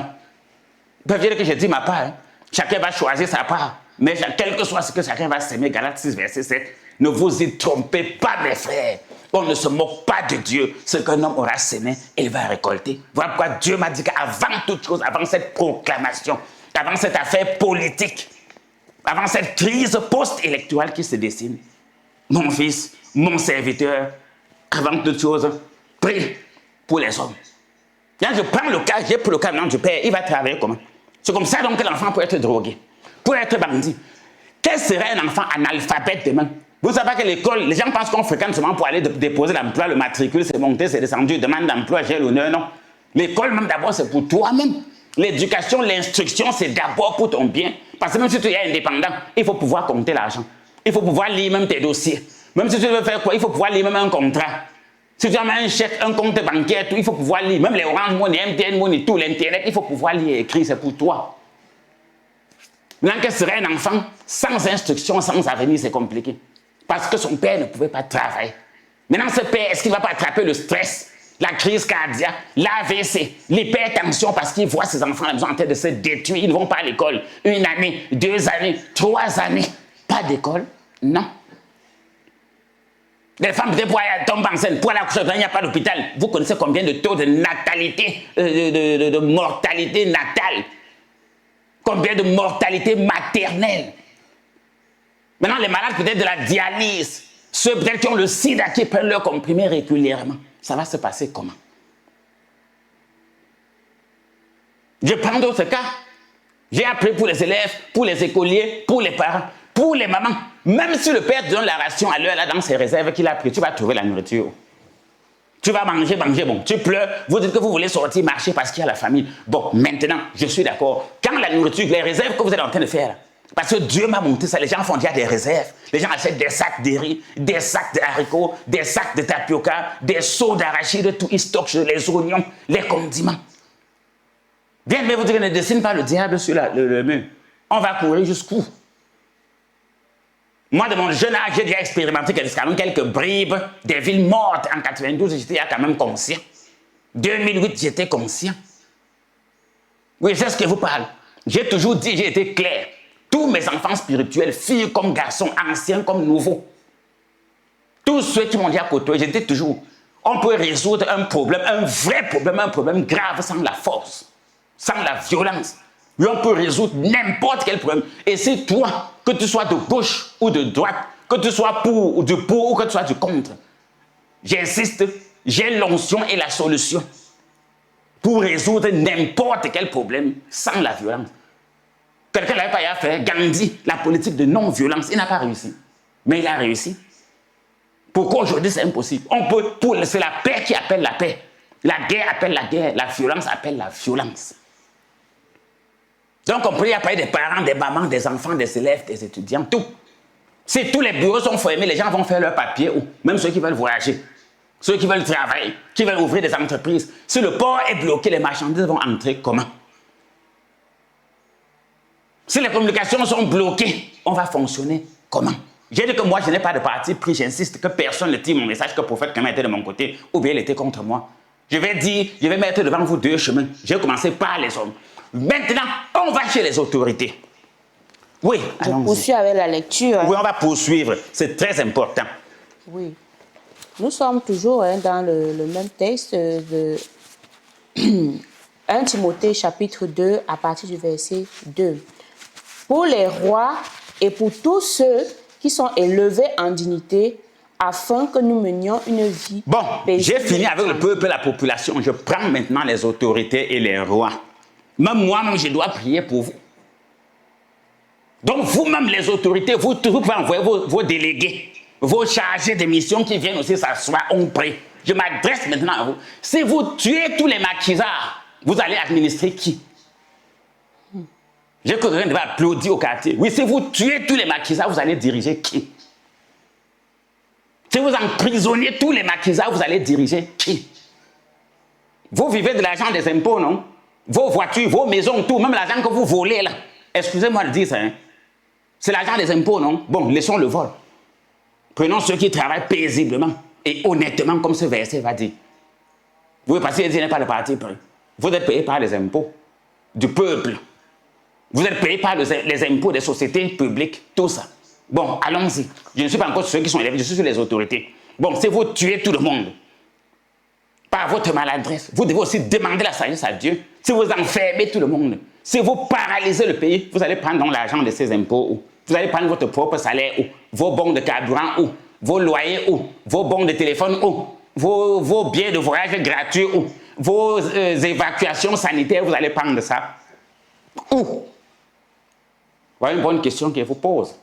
Vous pouvez dire que j'ai dit ma part. Hein? Chacun va choisir sa part. Mais quel que soit ce que chacun va s'aimer, Galates 6, verset 7, ne vous y trompez pas, mes frères. On ne se moque pas de Dieu. Ce qu'un homme aura semé, il va récolter. Voilà pourquoi Dieu m'a dit qu'avant toute chose, avant cette proclamation, avant cette affaire politique, avant cette crise post-électorale qui se dessine, mon fils, mon serviteur, avant toute chose, prie pour les hommes. Quand je prends le cas, j'ai pris le cas maintenant du père, il va travailler comment? C'est comme ça donc que l'enfant peut être drogué, peut être bandit. Quel serait un enfant analphabète demain? Vous savez que l'école, les gens pensent qu'on fréquente seulement pour aller déposer l'emploi, le matricule, c'est monté, c'est descendu, demande d'emploi, j'ai l'honneur, non. L'école même d'abord c'est pour toi-même. L'éducation, l'instruction, c'est d'abord pour ton bien. Parce que même si tu es indépendant, il faut pouvoir compter l'argent. Il faut pouvoir lire même tes dossiers. Même si tu veux faire quoi, il faut pouvoir lire même un contrat. Si tu as un chèque, un compte bancaire, tout, il faut pouvoir lire. Même les Orange Money, MTN Money, tout, l'Internet, il faut pouvoir lire et écrire, c'est pour toi. Maintenant, quel serait un enfant sans instruction, sans avenir, c'est compliqué. Parce que son père ne pouvait pas travailler. Maintenant, ce père, est-ce qu'il ne va pas attraper le stress, la crise cardiaque, l'AVC, l'hypertension, parce qu'il voit ses enfants à la maison en train de se détruire, ils ne vont pas à l'école. 1 année, 2 années, 3 années, pas d'école? Non. Les femmes, peut-être pour aller tomber enceinte, pour aller accoucher, il n'y a pas d'hôpital. Vous connaissez combien de taux de natalité, de mortalité natale? Combien de mortalité maternelle? Maintenant, les malades peut-être de la dialyse, ceux peut-être qui ont le sida, qui prennent leur comprimé régulièrement, ça va se passer comment? Je prends d'autres cas. J'ai appris pour les élèves, pour les écoliers, pour les parents, pour les mamans. Même si le père te donne la ration à l'heure là dans ses réserves qu'il a pris, tu vas trouver la nourriture. Tu vas manger, bon. Tu pleures, vous dites que vous voulez sortir, marcher parce qu'il y a la famille. Bon, maintenant, je suis d'accord. Quand la nourriture, les réserves que vous êtes en train de faire, parce que Dieu m'a montré ça, les gens font déjà des réserves. Les gens achètent des sacs de riz, des sacs de haricots, des sacs de tapioca, des seaux d'arachide, tout, ils stockent les oignons, les condiments. Bien, mais vous dites, ne dessine pas le diable sur le mur. On va courir jusqu'où? Moi, de mon jeune âge, j'ai déjà expérimenté quelques bribes des villes mortes. En 92, j'étais quand même conscient. 2008, j'étais conscient. Oui, c'est ce que je vous parle. J'ai toujours dit, j'ai été clair. Tous mes enfants spirituels, filles comme garçons, anciens comme nouveaux, tous ceux qui m'ont déjà côtoyé, j'ai dit toujours, on peut résoudre un problème, un vrai problème, un problème grave sans la force, sans la violence. Et on peut résoudre n'importe quel problème. Et c'est toi, que tu sois de gauche ou de droite, que tu sois pour ou que tu sois du contre. J'insiste, j'ai l'onction et la solution pour résoudre n'importe quel problème sans la violence. Quelqu'un n'avait pas à faire, Gandhi, la politique de non-violence, il n'a pas réussi. Mais il a réussi. Pourquoi aujourd'hui c'est impossible? C'est la paix qui appelle la paix. La guerre appelle la guerre, la violence appelle la violence. Donc on peut y appeler des parents, des mamans, des enfants, des élèves, des étudiants, tout. Si tous les bureaux sont fermés, les gens vont faire leur papier, ou même ceux qui veulent voyager, ceux qui veulent travailler, qui veulent ouvrir des entreprises. Si le port est bloqué, les marchandises vont entrer comment? Si les communications sont bloquées, on va fonctionner comment? J'ai dit que moi, je n'ai pas de parti pris, j'insiste que personne ne tire mon message, que le prophète Kama était de mon côté, ou bien il était contre moi. Je vais dire, je vais mettre devant vous deux chemins. Je vais commencer par les hommes. Maintenant, on va chez les autorités. Oui, je poursuis avec la lecture. Oui, on va poursuivre. C'est très important. Oui. Nous sommes toujours dans le même texte de 1 Timothée chapitre 2 à partir du verset 2. Pour les rois et pour tous ceux qui sont élevés en dignité, afin que nous menions une vie. Bon, j'ai fini avec le peuple et la population. Je prends maintenant les autorités et les rois. Même moi-même, je dois prier pour vous. Donc, vous-même, les autorités, vous pouvez envoyer vos délégués, vos chargés de mission qui viennent aussi s'asseoir, on prie. Je m'adresse maintenant à vous. Si vous tuez tous les maquisards, vous allez administrer qui? J'ai que quelqu'un devait applaudir au quartier. Oui, si vous tuez tous les maquisards, vous allez diriger qui? Si vous emprisonnez tous les maquisards, vous allez diriger qui? Vous vivez de l'argent des impôts, non? Vos voitures, vos maisons, tout, même l'argent que vous volez là. Excusez-moi de dire ça, hein? C'est l'argent des impôts, non? Bon, laissons le vol. Prenons ceux qui travaillent paisiblement et honnêtement, comme ce verset va dire. Vous pouvez passer, il n'y a pas de parti pris. Vous êtes payé par les impôts du peuple. Vous êtes payé par les impôts des sociétés publiques, tout ça. Bon, allons-y. Je ne suis pas encore sur ceux qui sont élevés, je suis sur les autorités. Bon, si vous tuez tout le monde par votre maladresse, vous devez aussi demander la sagesse à Dieu. Si vous enfermez tout le monde, si vous paralysez le pays, vous allez prendre donc l'argent de ces impôts, vous allez prendre votre propre salaire, vos bons de carburant, vos loyers, vos bons de téléphone, vos billets de voyage gratuits, vos évacuations sanitaires, vous allez prendre ça. Où? Voilà une bonne question qu'il vous pose.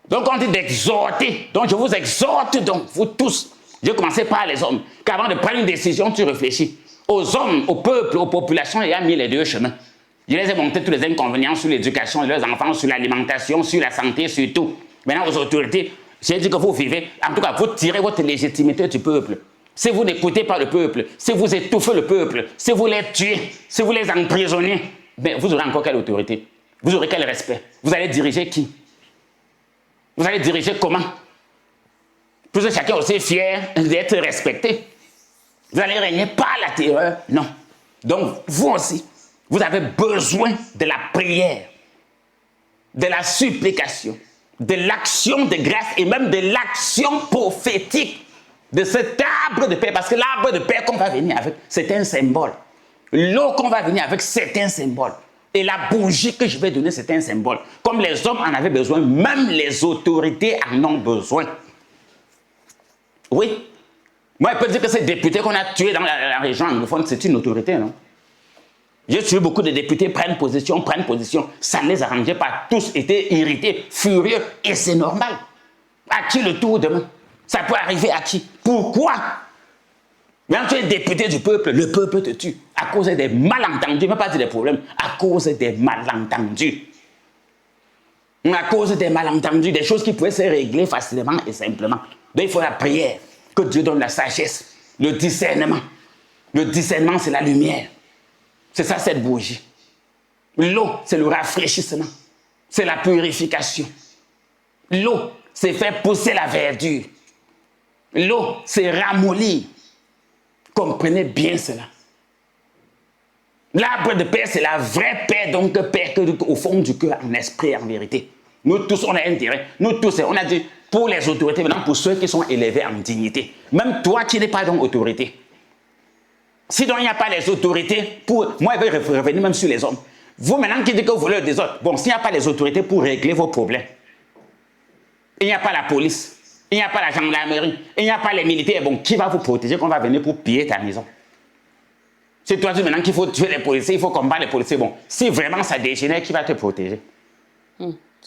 Donc on dit d'exhorter. Donc je vous exhorte donc, vous tous. Je vais commencer par les hommes. Qu'avant de prendre une décision, tu réfléchis. Aux hommes, au peuple, aux populations, il y a mis les deux chemins. Je les ai montrés tous les inconvénients sur l'éducation de leurs enfants, sur l'alimentation, sur la santé, sur tout. Maintenant, aux autorités, j'ai dit que vous vivez, en tout cas, vous tirez votre légitimité du peuple. Si vous n'écoutez pas le peuple, si vous étouffez le peuple, si vous les tuez, si vous les emprisonnez, ben, vous aurez encore quelle autorité? Vous aurez quel respect? Vous allez diriger qui? Vous allez diriger comment? Puisque chacun est aussi fier d'être respecté. Vous allez régner par la terreur? Non. Donc, vous aussi, vous avez besoin de la prière, de la supplication, de l'action de grâce et même de l'action prophétique de cet arbre de paix. Parce que l'arbre de paix qu'on va venir avec, c'est un symbole. L'eau qu'on va venir avec, c'est un symbole. Et la bougie que je vais donner, c'est un symbole. Comme les hommes en avaient besoin, même les autorités en ont besoin. Oui. Moi, je peux dire que ces députés qu'on a tués dans la région anglophone, c'est une autorité, non? J'ai tué beaucoup de députés, prennent position. Ça ne les arrangeait pas. Tous étaient irrités, furieux, et c'est normal. À qui le tour demain? Ça peut arriver à qui? Pourquoi? Quand tu es député du peuple, le peuple te tue. À cause des malentendus, même pas des problèmes, à cause des malentendus. À cause des malentendus, des choses qui pouvaient se régler facilement et simplement. Donc il faut la prière, que Dieu donne la sagesse, le discernement. Le discernement, c'est la lumière. C'est ça cette bougie. L'eau, c'est le rafraîchissement. C'est la purification. L'eau, c'est faire pousser la verdure. L'eau, c'est ramollir. Comprenez bien cela. L'arbre de paix, c'est la vraie paix, donc paix au fond du cœur, en esprit, en vérité. Nous tous, on a intérêt. Nous tous, on a dit, pour les autorités, maintenant pour ceux qui sont élevés en dignité. Même toi qui n'es pas dans autorité. Si donc il n'y a pas les autorités, moi je vais revenir même sur les hommes. Vous maintenant qui dites que vous voulez des autres, bon, s'il n'y a pas les autorités pour régler vos problèmes, il n'y a pas la police, il n'y a pas la gendarmerie, il n'y a pas les militaires, bon, qui va vous protéger quand on va venir pour piller ta maison? C'est toi maintenant qu'il faut tuer les policiers, il faut combattre les policiers. Bon, si vraiment ça dégénère, qui va te protéger?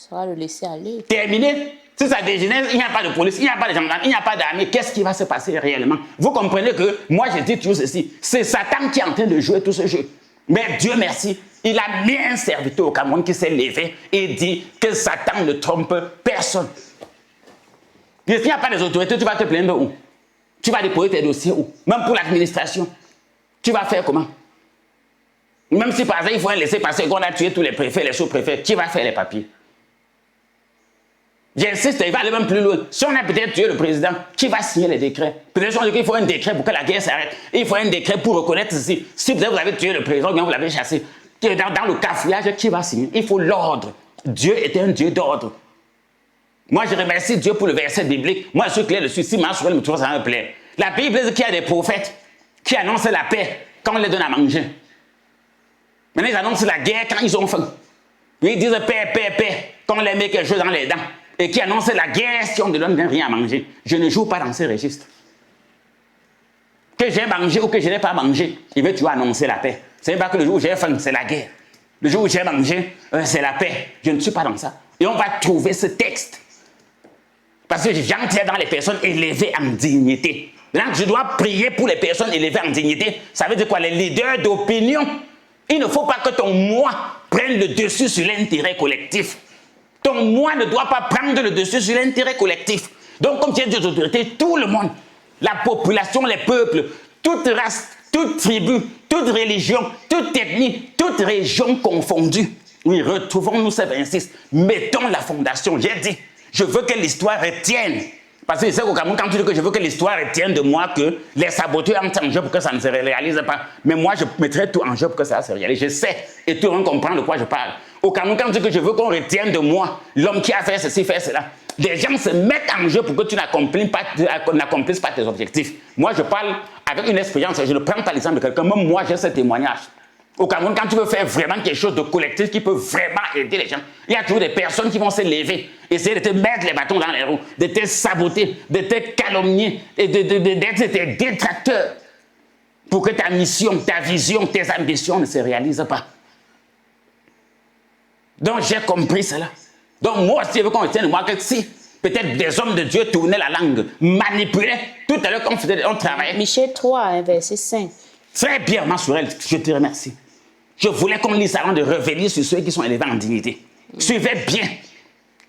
Ça va le laisser aller. Terminé. Si ça dégénère, il n'y a pas de police, il n'y a pas de gendarmes, il n'y a pas d'armée. Qu'est-ce qui va se passer réellement? Vous comprenez que moi, je dis toujours ceci. C'est Satan qui est en train de jouer tout ce jeu. Mais Dieu merci, il a mis un serviteur au Cameroun qui s'est levé et dit que Satan ne trompe personne. Et s'il n'y a pas des autorités, tu vas te plaindre où? Tu vas déposer tes dossiers où? Même pour l'administration. Tu vas faire comment? Même si par exemple, il faut laisser passer qu'on a tué tous les préfets, les sous-préfets, qui va faire les papiers? J'insiste, il va aller même plus loin. Si on a peut-être tué le président, qui va signer les décrets? Peut-être qu'on dit qu'il faut un décret pour que la guerre s'arrête. Il faut un décret pour reconnaître ceci. Si vous avez tué le président, bien vous l'avez chassé. Dans le cafouillage, qui va signer? Il faut l'ordre. Dieu est un Dieu d'ordre. Moi, je remercie Dieu pour le verset biblique. Moi, je suis clair dessus. Si ma soeur me trouve, ça me plaît. La Bible dit qu'il y a des prophètes qui annoncent la paix quand on les donne à manger. Maintenant, ils annoncent la guerre quand ils ont faim. Puis ils disent paix, paix, paix quand on les met quelque chose dans les dents. Et qui annoncent la guerre si on ne donne rien à manger. Je ne joue pas dans ces registres. Que j'ai mangé ou que je n'ai pas mangé, il veut toujours annoncer la paix. Ce n'est pas que le jour où j'ai faim, c'est la guerre. Le jour où j'ai mangé, c'est la paix. Je ne suis pas dans ça. Et on va trouver ce texte. Parce que j'entre dans les personnes élevées en dignité. Maintenant, je dois prier pour les personnes élevées en dignité. Ça veut dire quoi? Les leaders d'opinion. Il ne faut pas que ton moi prenne le dessus sur l'intérêt collectif. Ton moi ne doit pas prendre le dessus sur l'intérêt collectif. Donc, comme tu es des autorités, tout le monde, la population, les peuples, toute race, toute tribu, toute religion, toute ethnie, toute région confondue. Oui, retrouvons-nous ces 26. Mettons la fondation. J'ai dit, je veux que l'histoire retienne. Parce que je sais qu'au Cameroun, quand tu dis que je veux que l'histoire retienne de moi, que les saboteurs entrent en jeu pour que ça ne se réalise pas. Mais moi, je mettrai tout en jeu pour que ça se réalise. Je sais, et tout le monde comprend de quoi je parle. Au Cameroun, quand tu dis que je veux qu'on retienne de moi l'homme qui a fait ceci, fait cela, des gens se mettent en jeu pour que tu n'accomplisses pas tes objectifs. Moi, je parle avec une expérience, je ne prends pas l'exemple de quelqu'un, même moi, j'ai ce témoignage. Au Cameroun, quand tu veux faire vraiment quelque chose de collectif qui peut vraiment aider les gens, il y a toujours des personnes qui vont se lever, essayer de te mettre les bâtons dans les roues, de te saboter, de te calomnier, et d'être tes détracteurs pour que ta mission, ta vision, tes ambitions ne se réalisent pas. Donc, j'ai compris cela. Donc, moi aussi, je veux qu'on retienne moi que si peut-être des hommes de Dieu tournaient la langue, manipulaient, tout à l'heure, quand on travaillait. Michée 3, verset 5. Très bien, ma soeur, je te remercie. Je voulais qu'on lise avant de revenir sur ceux qui sont élevés en dignité. Suivez bien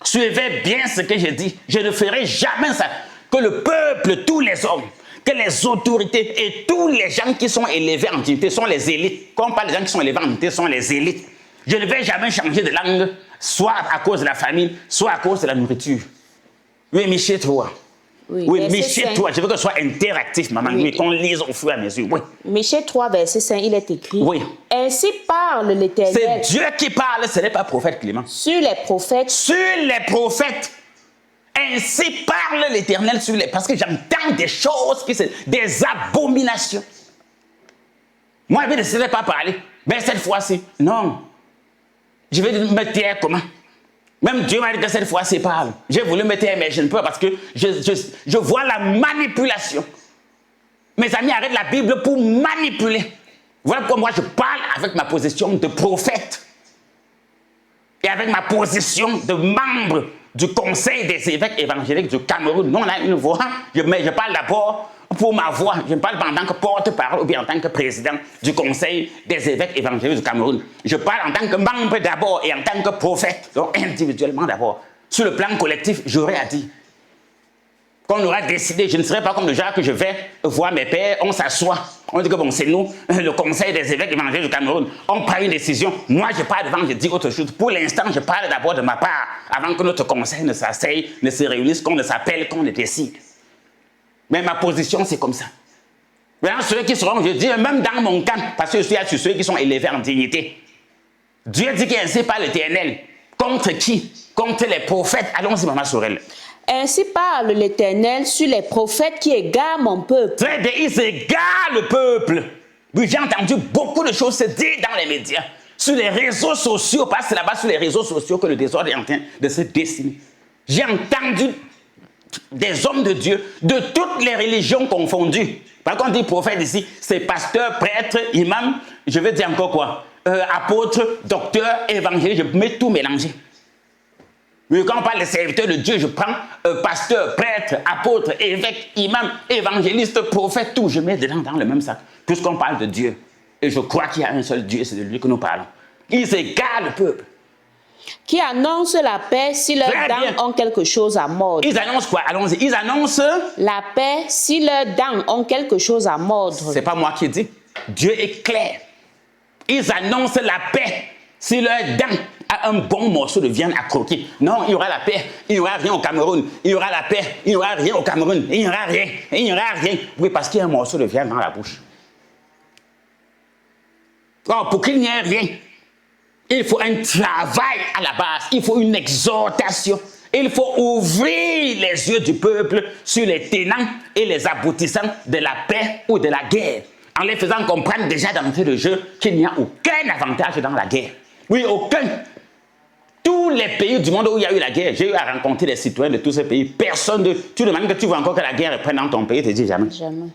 ce que je dis. Je ne ferai jamais ça. Que le peuple, tous les hommes, que les autorités et tous les gens qui sont élevés en dignité sont les élites. Quand on parle des gens qui sont élevés en dignité, sont les élites. Je ne vais jamais changer de langue, soit à cause de la famille, soit à cause de la nourriture. Oui, Michée 3. Oui, Michée 3. Je veux que ce soit interactif, maman. Oui, qu'on lise au fur et à mesure. Oui. Michée 3, verset 5, il est écrit. Oui. Ainsi parle l'Éternel. C'est Dieu qui parle, ce n'est pas prophète Clément. Sur les prophètes. Sur les prophètes. Ainsi parle l'Éternel sur les... Parce que j'entends des choses, des abominations. Moi, je ne sais pas parler. Mais cette fois-ci, non. Je vais me taire comment? Même Dieu m'a dit que cette fois, c'est pas. J'ai voulu me taire, mais je ne peux pas parce que je vois la manipulation. Mes amis arrêtent la Bible pour manipuler. Voilà pourquoi moi je parle avec ma position de prophète et avec ma position de membre du Conseil des évêques évangéliques du Cameroun. Nous, on a une voix, je parle d'abord pour ma voix. Je ne parle pas en tant que porte-parole ou bien en tant que président du Conseil des évêques évangéliques du Cameroun. Je parle en tant que membre d'abord et en tant que prophète, donc individuellement d'abord. Sur le plan collectif, j'aurais à dire. Quand on aura décidé, je ne serai pas comme le genre que je vais voir mes pères, on s'assoit, on dit que bon, c'est nous, le Conseil des évêques évangéliques du Cameroun, on prend une décision. Moi, je parle devant, je dis autre chose. Pour l'instant, je parle d'abord de ma part, avant que notre conseil ne s'asseye, ne se réunisse, qu'on ne s'appelle, qu'on ne décide. Mais ma position, c'est comme ça. Maintenant, ceux qui seront, je dis, même dans mon camp, parce que je suis sur ceux qui sont élevés en dignité. Dieu dit qu'ainsi par l'Éternel. Contre qui? Contre les prophètes. Allons-y, maman Sorel. Ainsi parle l'Éternel sur les prophètes qui égarent mon peuple. Très bien, ils égarent le peuple. Oui, j'ai entendu beaucoup de choses se dire dans les médias, sur les réseaux sociaux, parce que c'est là-bas sur les réseaux sociaux que le désordre est en train de se dessiner. J'ai entendu des hommes de Dieu de toutes les religions confondues. Par contre, on dit prophète ici, c'est pasteur, prêtre, imam, je vais dire encore quoi, apôtre, docteur, évangéliste, je mets tout mélanger. Oui, quand on parle des serviteurs de Dieu, je prends pasteur, prêtre, apôtre, évêque, imam, évangéliste, prophète, tout, je mets dedans dans le même sac. Puisqu'on parle de Dieu. Et je crois qu'il y a un seul Dieu, c'est de lui que nous parlons. Ils égarent le peuple. Qui annonce la paix si leurs dents ont quelque chose à mordre. Ils annoncent quoi? Allons-y. Ils annoncent la paix si leurs dents ont quelque chose à mordre. C'est pas moi qui dis. Dieu est clair. Ils annoncent la paix si leurs dents a un bon morceau de viande à croquer. Non, il y aura la paix. Il n'y aura rien au Cameroun. Il y aura la paix. Il n'y aura rien au Cameroun. Il n'y aura rien. Il n'y aura rien. Oui, parce qu'il y a un morceau de viande dans la bouche. Oh, pour qu'il n'y ait rien, il faut un travail à la base, il faut une exhortation, il faut ouvrir les yeux du peuple sur les tenants et les aboutissants de la paix ou de la guerre, en les faisant comprendre déjà d'entrée de jeu qu'il n'y a aucun avantage dans la guerre. Oui, aucun. Tous les pays du monde où il y a eu la guerre, j'ai eu à rencontrer des citoyens de tous ces pays, personne de... Tu demandes que tu veux encore que la guerre reprenne dans ton pays, tu te dis jamais. Jamais.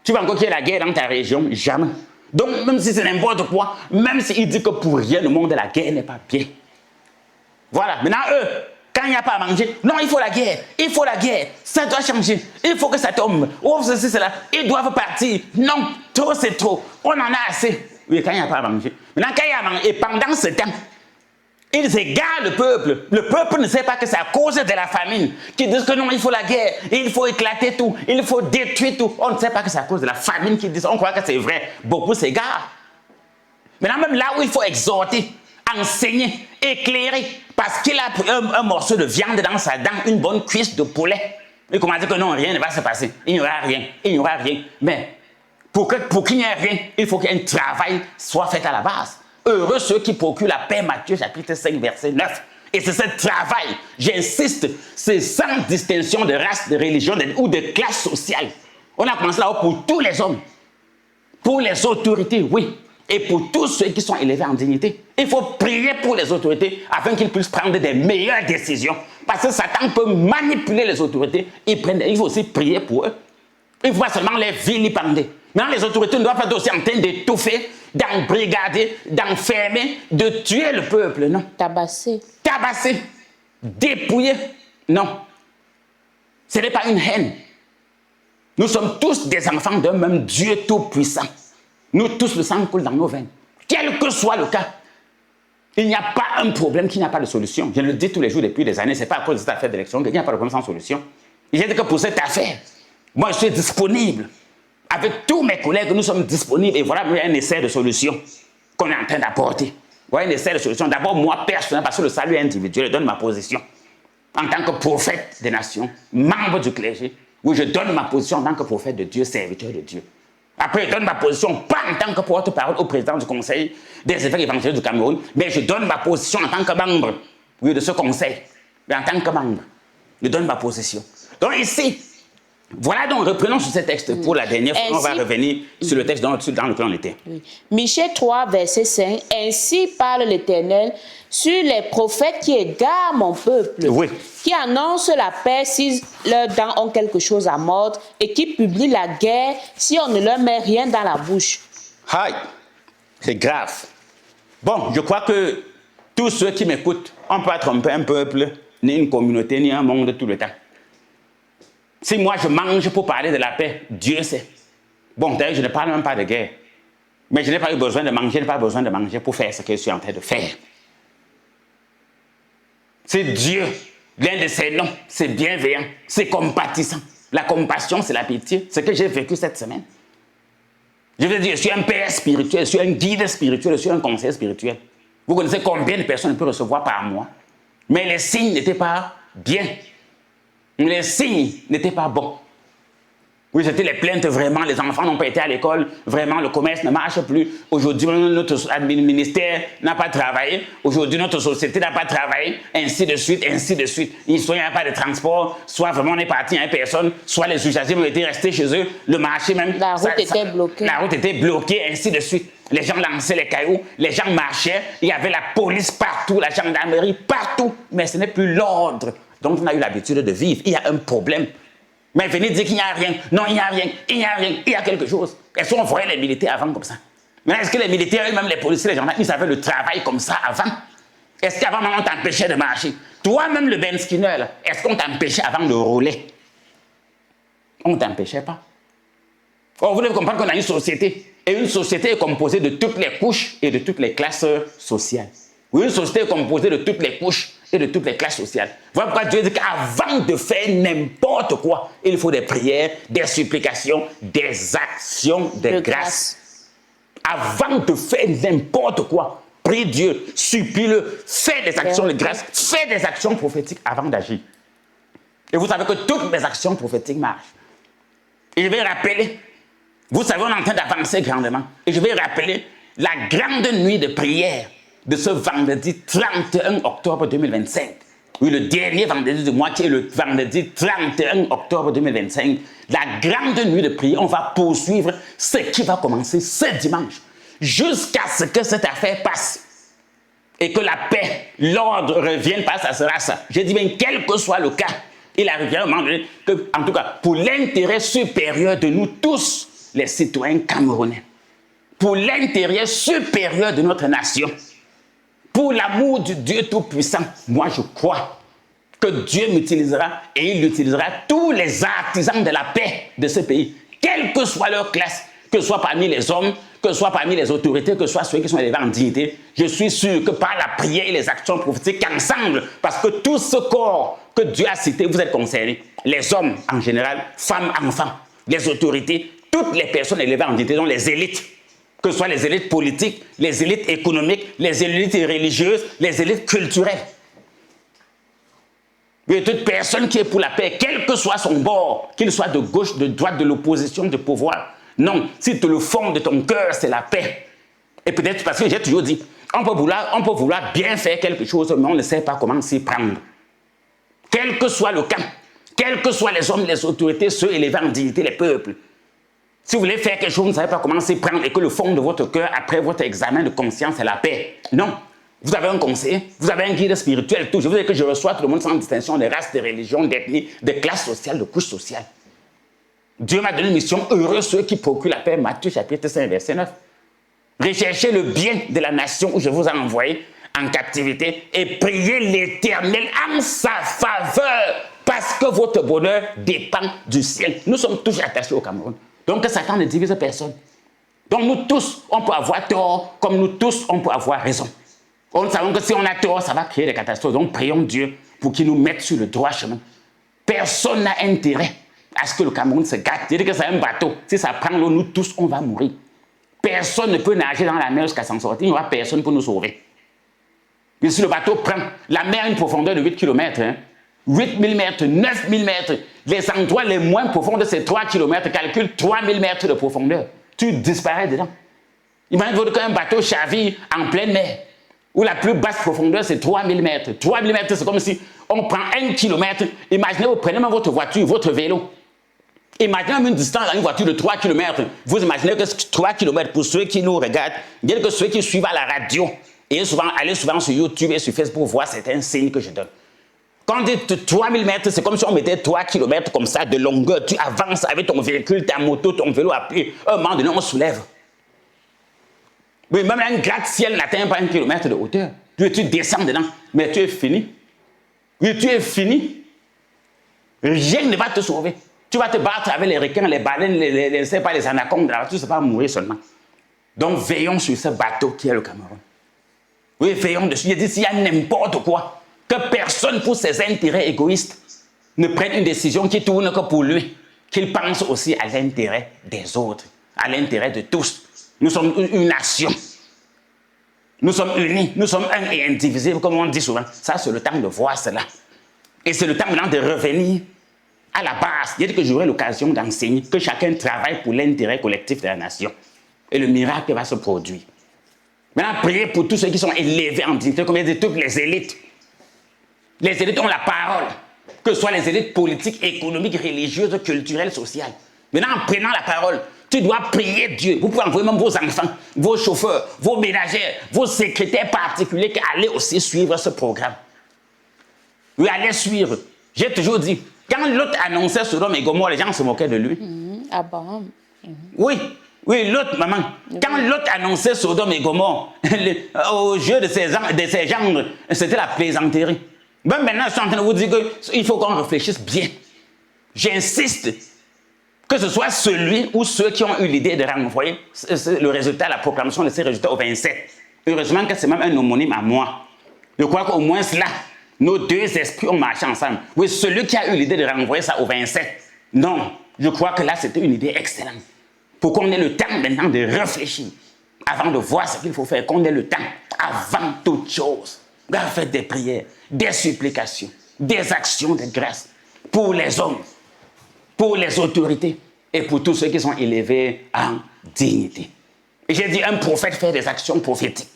Tu veux encore qu'il y ait la guerre dans ta région, jamais. Donc, même si c'est n'importe quoi, même s'il dit que pour rien, le monde de la guerre n'est pas bien. Voilà. Maintenant, eux, quand il n'y a pas à manger, non, il faut la guerre. Il faut la guerre. Ça doit changer. Il faut que ça tombe. Oh, ceci, cela. Ils doivent partir. Non, trop, c'est trop. On en a assez. Oui, quand il n'y a pas à manger. Maintenant, quand il y a à manger, et pendant ce temps, ils égarent le peuple. Le peuple ne sait pas que c'est à cause de la famine qu'ils disent que non, il faut la guerre, il faut éclater tout, il faut détruire tout. On ne sait pas que c'est à cause de la famine qu'ils disent. On croit que c'est vrai. Beaucoup s'égarent. Maintenant, même là où il faut exhorter, enseigner, éclairer, parce qu'il a pris un morceau de viande dans sa dent, une bonne cuisse de poulet, il commence à dire que non, rien ne va se passer. Il n'y aura rien. Il n'y aura rien. Mais pour qu'il n'y ait rien, il faut qu'un travail soit fait à la base. Heureux ceux qui procurent la paix, Matthieu chapitre 5, verset 9. Et c'est ce travail, j'insiste, c'est sans distinction de race, de religion ou de classe sociale. On a commencé là-haut pour tous les hommes, pour les autorités, oui, et pour tous ceux qui sont élevés en dignité. Il faut prier pour les autorités afin qu'ils puissent prendre des meilleures décisions. Parce que Satan peut manipuler les autorités. Il faut aussi prier pour eux. Il ne faut pas seulement les vilipender. Maintenant, les autorités ne doivent pas être aussi en train d'étouffer, d'embrigader, d'enfermer, de tuer le peuple, non. Tabasser. Tabasser, dépouiller, non. Ce n'est pas une haine. Nous sommes tous des enfants d'un même Dieu tout-puissant. Nous tous, le sang coule dans nos veines. Quel que soit le cas, il n'y a pas un problème qui n'a pas de solution. Je le dis tous les jours depuis des années, ce n'est pas à cause de cette affaire d'élection qu'il n'y a pas de problème sans solution. Je dis que pour cette affaire, moi je suis disponible. Avec tous mes collègues, nous sommes disponibles et voilà un essai de solution qu'on est en train d'apporter. Voilà un essai de solution. D'abord, moi, personnellement, parce que le salut individuel, je donne ma position. En tant que prophète des nations, membre du clergé, oui, je donne ma position en tant que prophète de Dieu, serviteur de Dieu. Après, je donne ma position, pas en tant que porte-parole au président du conseil des évêques évangéliques du Cameroun, mais je donne ma position en tant que membre, oui, de ce conseil. Mais en tant que membre, je donne ma position. Donc ici, voilà, donc reprenons sur ce texte pour la dernière fois. On va revenir sur le texte dans lequel on était. Oui. Michée 3, verset 5. Ainsi parle l'Éternel sur les prophètes qui égarent mon peuple, oui, qui annoncent la paix si leurs dents ont quelque chose à mordre et qui publient la guerre si on ne leur met rien dans la bouche. Aïe, c'est grave. Bon, je crois que tous ceux qui m'écoutent, on ne peut pas tromper un peuple, ni une communauté, ni un monde tout le temps. Si moi je mange pour parler de la paix, Dieu sait. Bon, d'ailleurs, je ne parle même pas de guerre. Mais je n'ai pas eu besoin de manger, je n'ai pas besoin de manger pour faire ce que je suis en train de faire. C'est Dieu, l'un de ses noms, c'est bienveillant, c'est compatissant. La compassion, c'est la pitié. C'est ce que j'ai vécu cette semaine. Je veux dire, je suis un père spirituel, je suis un guide spirituel, je suis un conseiller spirituel. Vous connaissez combien de personnes on peut recevoir par mois? Mais les signes n'étaient pas bien. Les signes n'étaient pas bons. Oui, c'était les plaintes, vraiment, les enfants n'ont pas été à l'école, vraiment, le commerce ne marche plus. Aujourd'hui, notre ministère n'a pas travaillé. Aujourd'hui, notre société n'a pas travaillé, ainsi de suite, ainsi de suite. Soit il n'y a pas de transport, soit vraiment on est parti, il n'y a personne, soit les usagers ont été restés chez eux, le marché même. La route était bloquée. La route était bloquée, ainsi de suite. Les gens lançaient les cailloux, les gens marchaient, il y avait la police partout, la gendarmerie partout, mais ce n'est plus l'ordre dont on a eu l'habitude de vivre. Il y a un problème. Mais venez dire qu'il n'y a rien. Non, il n'y a rien. Il n'y a rien. Il y a quelque chose. Est-ce qu'on voyait les militaires avant comme ça? Mais est-ce que les militaires, eux-mêmes les policiers, les gendarmes, ils avaient le travail comme ça avant? Est-ce qu'avant, on t'empêchait de marcher? Toi-même, le Ben Skinner, est-ce qu'on t'empêchait avant de rouler? On ne t'empêchait pas. Or, vous devez comprendre qu'on a une société. Et une société est composée de toutes les couches et de toutes les classes sociales. Oui, une société est composée de toutes les couches et de toutes les classes sociales. Voilà pourquoi Dieu dit qu'avant de faire n'importe quoi, il faut des prières, des supplications, des actions de grâce. Avant de faire n'importe quoi, prie Dieu, supplie-le, fais des actions de grâce, fais des actions prophétiques avant d'agir. Et vous savez que toutes les actions prophétiques marchent. Et je vais rappeler, vous savez, on est en train d'avancer grandement. Et je vais rappeler la grande nuit de prière de ce vendredi 31 octobre 2025. Oui, le dernier vendredi du mois qui est le vendredi 31 octobre 2025. La grande nuit de prière, on va poursuivre ce qui va commencer ce dimanche. Jusqu'à ce que cette affaire passe. Et que la paix, l'ordre revienne, parce que ça sera ça. J'ai dit, bien, quel que soit le cas, il arrivera un moment donné que, en tout cas, pour l'intérêt supérieur de nous tous, les citoyens camerounais, pour l'intérêt supérieur de notre nation, pour l'amour du Dieu Tout-Puissant, moi je crois que Dieu m'utilisera et il utilisera tous les artisans de la paix de ce pays, quelle que soit leur classe, que ce soit parmi les hommes, que ce soit parmi les autorités, que ce soit ceux qui sont élevés en dignité. Je suis sûr que par la prière et les actions prophétiques ensemble, parce que tout ce corps que Dieu a cité, vous êtes concernés, les hommes en général, femmes, enfants, les autorités, toutes les personnes élevées en dignité, donc les élites, que ce soit les élites politiques, les élites économiques, les élites religieuses, les élites culturelles. Mais toute personne qui est pour la paix, quel que soit son bord, qu'il soit de gauche, de droite, de l'opposition, de pouvoir, non, si tout le fond de ton cœur, c'est la paix. Et peut-être parce que j'ai toujours dit, on peut vouloir bien faire quelque chose, mais on ne sait pas comment s'y prendre. Quel que soit le cas, quels que soient les hommes, les autorités, ceux élevés en dignité, les peuples, si vous voulez faire quelque chose, vous ne savez pas comment s'y prendre et que le fond de votre cœur, après votre examen de conscience, c'est la paix. Non. Vous avez un conseiller, vous avez un guide spirituel, tout. Je veux dire que je reçois tout le monde sans distinction de race, de religion, d'ethnie, de classe sociale, de couche sociale. Dieu m'a donné une mission, heureux ceux qui procurent la paix, Matthieu chapitre 5, verset 9. Recherchez le bien de la nation où je vous ai envoyé en captivité et priez l'Éternel en sa faveur parce que votre bonheur dépend du ciel. Nous sommes tous attachés au Cameroun. Donc Satan ne divise personne. Donc nous tous, on peut avoir tort, comme nous tous, on peut avoir raison. Nous savons que si on a tort, ça va créer des catastrophes. Donc prions Dieu pour qu'il nous mette sur le droit chemin. Personne n'a intérêt à ce que le Cameroun se gâte. C'est-à-dire que c'est un bateau. Si ça prend l'eau, nous tous, on va mourir. Personne ne peut nager dans la mer jusqu'à s'en sortir. Il n'y aura personne pour nous sauver. Mais si le bateau prend, la mer a une profondeur de 8 km, 8 000 mètres, 9 000 mètres, les endroits les moins profonds de ces 3 km calculent 3 000 mètres de profondeur. Tu disparais dedans. Imagine qu'un bateau chavire en pleine mer, où la plus basse profondeur c'est 3 000 mètres. 3 000 mètres, c'est comme si on prend 1 km. Imaginez, vous prenez même votre voiture, votre vélo. Imaginez même une distance à une voiture de 3 km. Vous imaginez que 3 km, pour ceux qui nous regardent, bien que ceux qui suivent à la radio, et allez souvent sur YouTube et sur Facebook pour voir certains signes que je donne. Quand on dit 3 000 mètres, c'est comme si on mettait 3 km comme ça de longueur. Tu avances avec ton véhicule, ta moto, ton vélo à pied. Un moment donné, on soulève. Mais même un gratte-ciel n'atteint pas 1 km de hauteur. Tu descends dedans, mais tu es fini. Oui, tu es fini. Rien ne va te sauver. Tu vas te battre avec les requins, les baleines, les anacondes. Tu ne sais pas mourir seulement. Donc veillons sur ce bateau qui est le Cameroun. Oui, veillons dessus. Il dit s'il y a n'importe quoi, que personne pour ses intérêts égoïstes ne prenne une décision qui tourne que pour lui, qu'il pense aussi à l'intérêt des autres, à l'intérêt de tous. Nous sommes une nation. Nous sommes unis, nous sommes un et indivisibles, comme on dit souvent. Ça, c'est le temps de voir cela. Et c'est le temps maintenant de revenir à la base. Il dit que j'aurai l'occasion d'enseigner, que chacun travaille pour l'intérêt collectif de la nation. Et le miracle va se produire. Maintenant, priez pour tous ceux qui sont élevés en dignité, comme il dit, toutes les élites. Les élites ont la parole, que ce soit les élites politiques, économiques, religieuses, culturelles, sociales. Maintenant, en prenant la parole, tu dois prier Dieu. Vous pouvez envoyer même vos enfants, vos chauffeurs, vos ménagères, vos secrétaires particuliers qui allaient aussi suivre ce programme. Oui, allez suivre. J'ai toujours dit, quand l'autre annonçait Sodome et Gomorrhe, les gens se moquaient de lui. Ah bon? Oui, Oui, l'autre, maman. Quand l'autre annonçait Sodome et Gomorrhe, aux yeux de ces gens, c'était la plaisanterie. Ben maintenant, je suis en train de vous dire qu'il faut qu'on réfléchisse bien. J'insiste que ce soit celui ou ceux qui ont eu l'idée de renvoyer le résultat, la proclamation de ces résultats au 27. Heureusement que c'est même un homonyme à moi. Je crois qu'au moins là, nos deux esprits ont marché ensemble. Oui, celui qui a eu l'idée de renvoyer ça au 27. Non, je crois que là, c'était une idée excellente. Pour qu'on ait le temps maintenant de réfléchir, avant de voir ce qu'il faut faire, qu'on ait le temps, avant toute chose, de faire des prières, des supplications, des actions de grâce pour les hommes, pour les autorités et pour tous ceux qui sont élevés en dignité. Et j'ai dit, un prophète fait des actions prophétiques.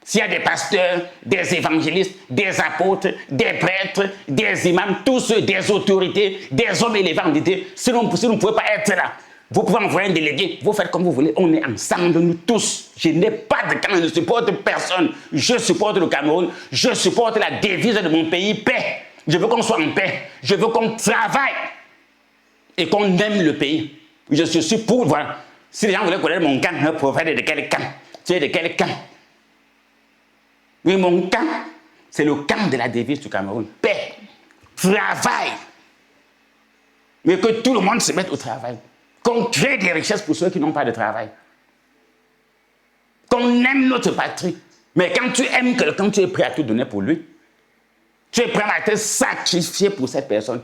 S'il y a des pasteurs, des évangélistes, des apôtres, des prêtres, des imams, tous ceux, des autorités, des hommes élevés en dignité, si vous ne pouvez pas être là, vous pouvez envoyer un délégué, vous faites comme vous voulez, on est ensemble, nous tous. Je n'ai pas de camp, je ne supporte personne. Je supporte le Cameroun, je supporte la devise de mon pays, paix. Je veux qu'on soit en paix, je veux qu'on travaille et qu'on aime le pays. Je suis pour, voilà. Si les gens voulaient connaître mon camp, un prophète de quel camp? Tu es de quel camp? Oui, mon camp, c'est le camp de la devise du Cameroun. Paix, travail. Mais que tout le monde se mette au travail. Qu'on crée des richesses pour ceux qui n'ont pas de travail. Qu'on aime notre patrie. Mais quand tu aimes quelqu'un, tu es prêt à tout donner pour lui. Tu es prêt à te sacrifier pour cette personne.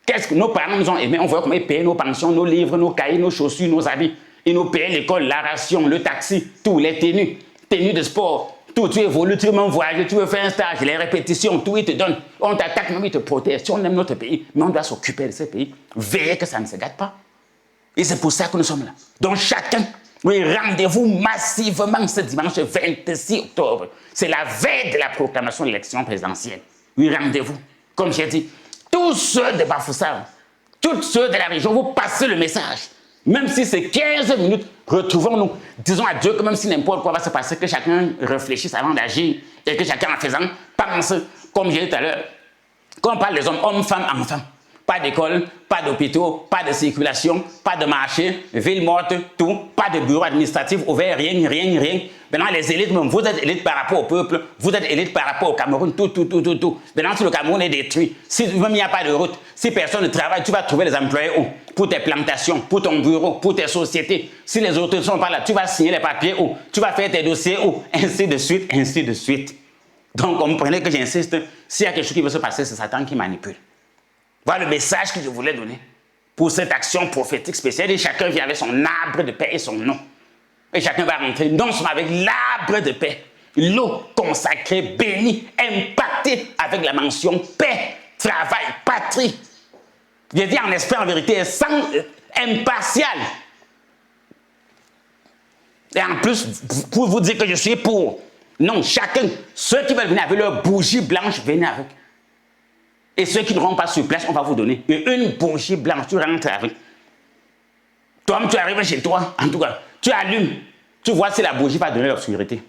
Qu'est-ce que nos parents nous ont aimés? On voit comment ils payaient nos pensions, nos livres, nos cahiers, nos chaussures, nos habits. Ils nous payaient l'école, la ration, le taxi, tous les tenues de sport. Tout, tu évolues, tu veux même voyager, tu veux faire un stage, les répétitions, tout, ils te donnent. On t'attaque, même ils te protègent. Si on aime notre pays, mais on doit s'occuper de ce pays. Veillez que ça ne se gâte pas. Et c'est pour ça que nous sommes là. Donc chacun, oui, rendez-vous massivement ce dimanche 26 octobre. C'est la veille de la proclamation de l'élection présidentielle. Oui, rendez-vous. Comme j'ai dit, tous ceux de Bafoussam, tous ceux de la région, vous passez le message. Même si c'est 15 minutes, retrouvons-nous. Disons à Dieu que même si n'importe quoi va se passer, que chacun réfléchisse avant d'agir et que chacun en faisant pense, comme j'ai dit tout à l'heure, quand on parle des hommes, femmes, enfants. Pas d'école, pas d'hôpitaux, pas de circulation, pas de marché, ville morte, tout, pas de bureau administratif ouvert, rien. Maintenant, les élites, même, vous êtes élites par rapport au peuple, vous êtes élites par rapport au Cameroun, tout. Maintenant, si le Cameroun est détruit, si même il n'y a pas de route, si personne ne travaille, tu vas trouver les employés où? Pour tes plantations, pour ton bureau, pour tes sociétés. Si les autorités ne sont pas là, tu vas signer les papiers où? Tu vas faire tes dossiers où? Ainsi de suite. Donc, comprenez que j'insiste, s'il y a quelque chose qui veut se passer, c'est Satan qui manipule. Voilà le message que je voulais donner pour cette action prophétique spéciale. Et chacun vient avec son arbre de paix et son nom. Et chacun va rentrer non seulement avec l'arbre de paix, l'eau consacrée, bénie, impactée avec la mention paix, travail, patrie. Je dis en esprit, en vérité, sans impartial. Et en plus, pour vous dire que je suis pour. Non, chacun, ceux qui veulent venir avec leur bougie blanche, venez avec. Et ceux qui n'auront pas sur place, on va vous donner une bougie blanche. Tu rentres avec. Toi-même, tu arrives chez toi, en tout cas, tu allumes. Tu vois si la bougie va donner l'obscurité.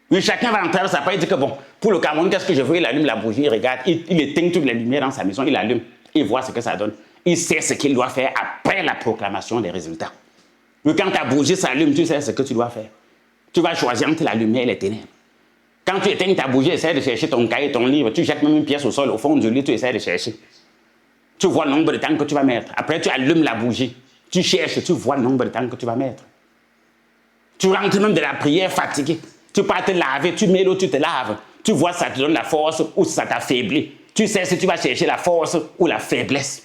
Mais chacun va rentrer avec sa part et dire que bon, pour le Cameroun, qu'est-ce que je veux? Il allume la bougie, il regarde, il éteint toutes les lumières dans sa maison, il allume, il voit ce que ça donne. Il sait ce qu'il doit faire après la proclamation des résultats. Mais quand ta bougie s'allume, tu sais ce que tu dois faire. Tu vas choisir entre la lumière et les ténèbres. Quand tu éteins ta bougie, essaie de chercher ton cahier, ton livre, tu jettes même une pièce au sol, au fond du lit, tu essaies de chercher. Tu vois le nombre de temps que tu vas mettre. Après, tu allumes la bougie. Tu cherches, tu vois le nombre de temps que tu vas mettre. Tu rentres même de la prière fatigué. Tu pars te laver, tu mets l'eau, tu te laves. Tu vois si ça te donne la force ou si ça t'affaiblit. Tu sais si tu vas chercher la force ou la faiblesse.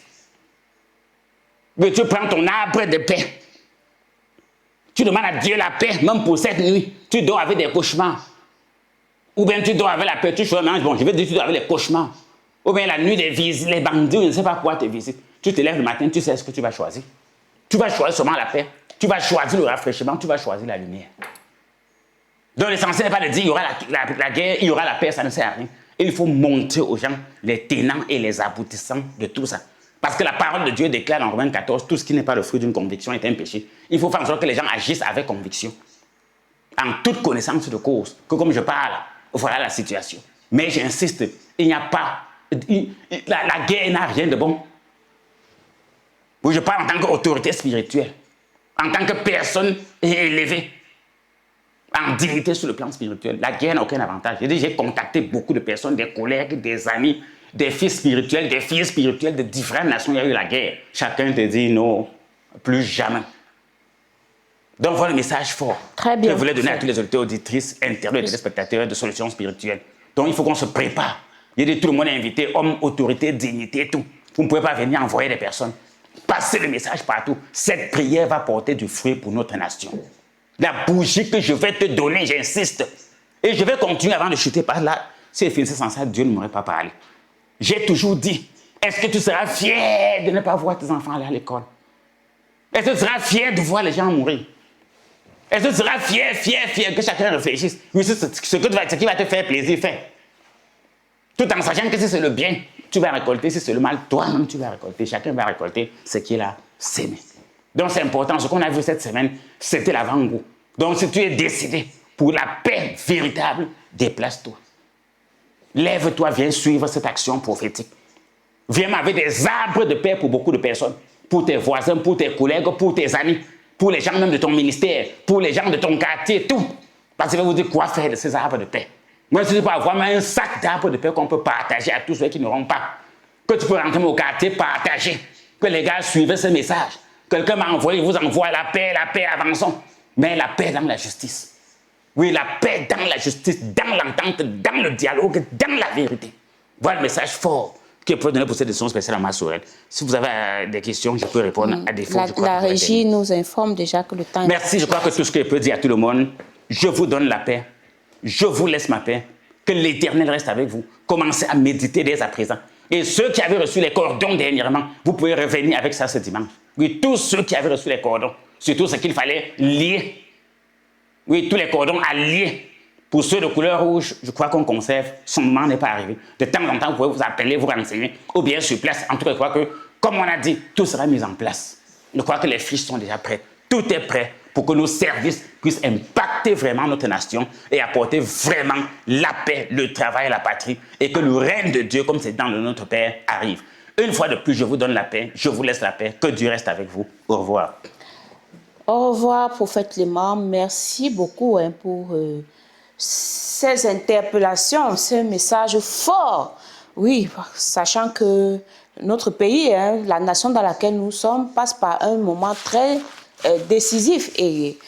Mais tu prends ton arbre de paix. Tu demandes à Dieu la paix, même pour cette nuit. Tu dors avec des cauchemars. Ou bien tu dors avec la paix, tu choisis, bon, je vais dire tu dors avec les cauchemars. Ou bien la nuit des visites, les bandits, je ne sais pas quoi te visitent. Tu te lèves le matin, tu sais ce que tu vas choisir. Tu vas choisir seulement la paix. Tu vas choisir le rafraîchissement, tu vas choisir la lumière. Donc l'essentiel n'est pas de dire il y aura la guerre, il y aura la paix, ça ne sert à rien. Il faut montrer aux gens les tenants et les aboutissants de tout ça. Parce que la parole de Dieu déclare dans Romains 14, tout ce qui n'est pas le fruit d'une conviction est un péché. Il faut faire en sorte que les gens agissent avec conviction. En toute connaissance de cause. Que comme je parle, voilà la situation. Mais j'insiste, il n'y a pas... La guerre n'a rien de bon. Oui, je parle en tant qu'autorité spirituelle. en tant que personne élevée, en dignité sur le plan spirituel. La guerre n'a aucun avantage. J'ai contacté beaucoup de personnes, des collègues, des amis, des fils spirituels, des filles spirituelles de différentes nations. Il y a eu la guerre. Chacun te dit non, plus jamais. Donc voilà le message fort Très bien. que je voulais donner à tous les auditeurs, auditrices, internautes et téléspectateurs de Solutions Spirituelles. Donc il faut qu'on se prépare. Il y a dit tout le monde est invité, hommes, autorités, dignité, tout. Vous ne pouvez pas venir envoyer des personnes. Passez le message partout. Cette prière va porter du fruit pour notre nation. La bougie que je vais te donner, j'insiste. Et je vais continuer avant de chuter par là. Si je finissais sans ça, Dieu ne m'aurait pas parlé. J'ai toujours dit, est-ce que tu seras fier de ne pas voir tes enfants aller à l'école? Est-ce que tu seras fier de voir les gens mourir? Est-ce que tu seras fier que chacun réfléchisse? Oui, ce qui va te faire plaisir, fais. Tout en sachant que si c'est le bien, tu vas récolter. Si c'est le mal, toi-même, tu vas récolter. Chacun va récolter ce qu'il a sémé. Donc, c'est important. Ce qu'on a vu cette semaine, c'était l'avant-goût. Donc, si tu es décidé pour la paix véritable, déplace-toi. Lève-toi, viens suivre cette action prophétique. Viens avec des arbres de paix pour beaucoup de personnes. Pour tes voisins, pour tes collègues, pour tes amis, pour les gens même de ton ministère, pour les gens de ton quartier, tout. Parce que je vais vous dire quoi faire de ces arbres de paix. Moi, je ne sais pas avoir un sac d'arbres de paix qu'on peut partager à tous ceux qui n'auront pas. Que tu peux rentrer au quartier, partager. Que les gars suivent ce message. Quelqu'un m'a envoyé, il vous envoie la paix, avançons. Mais la paix dans la justice. Oui, la paix dans la justice, dans l'entente, dans le dialogue, dans la vérité. Voilà le message fort que je peux donner pour cette édition spéciale à Ma Sorel. Si vous avez des questions, je peux répondre à défaut. La régie nous informe déjà que le temps est... Merci, je crois que tout ce que je peux dire à tout le monde, je vous donne la paix. Je vous laisse ma paix. Que l'Éternel reste avec vous. Commencez à méditer dès à présent. Et ceux qui avaient reçu les cordons dernièrement, vous pouvez revenir avec ça ce dimanche. Oui, tous ceux qui avaient reçu les cordons, surtout ce qu'il fallait lier. Oui, tous les cordons à lier. Pour ceux de couleur rouge, je crois qu'on conserve. Son moment n'est pas arrivé. De temps en temps, vous pouvez vous appeler, vous renseigner, ou bien sur place. En tout cas, je crois que, comme on a dit, tout sera mis en place. Je crois que les fiches sont déjà prêtes. Tout est prêt pour que nos services puissent impacter vraiment notre nation et apporter vraiment la paix, le travail, la patrie, et que le règne de Dieu, comme c'est dans le Notre Père, arrive. Une fois de plus, je vous donne la paix, je vous laisse la paix, que Dieu reste avec vous. Au revoir. Au revoir, prophète Clément. Merci beaucoup pour ces interpellations, ces messages forts. Oui, sachant que notre pays, la nation dans laquelle nous sommes, passe par un moment très décisif. Et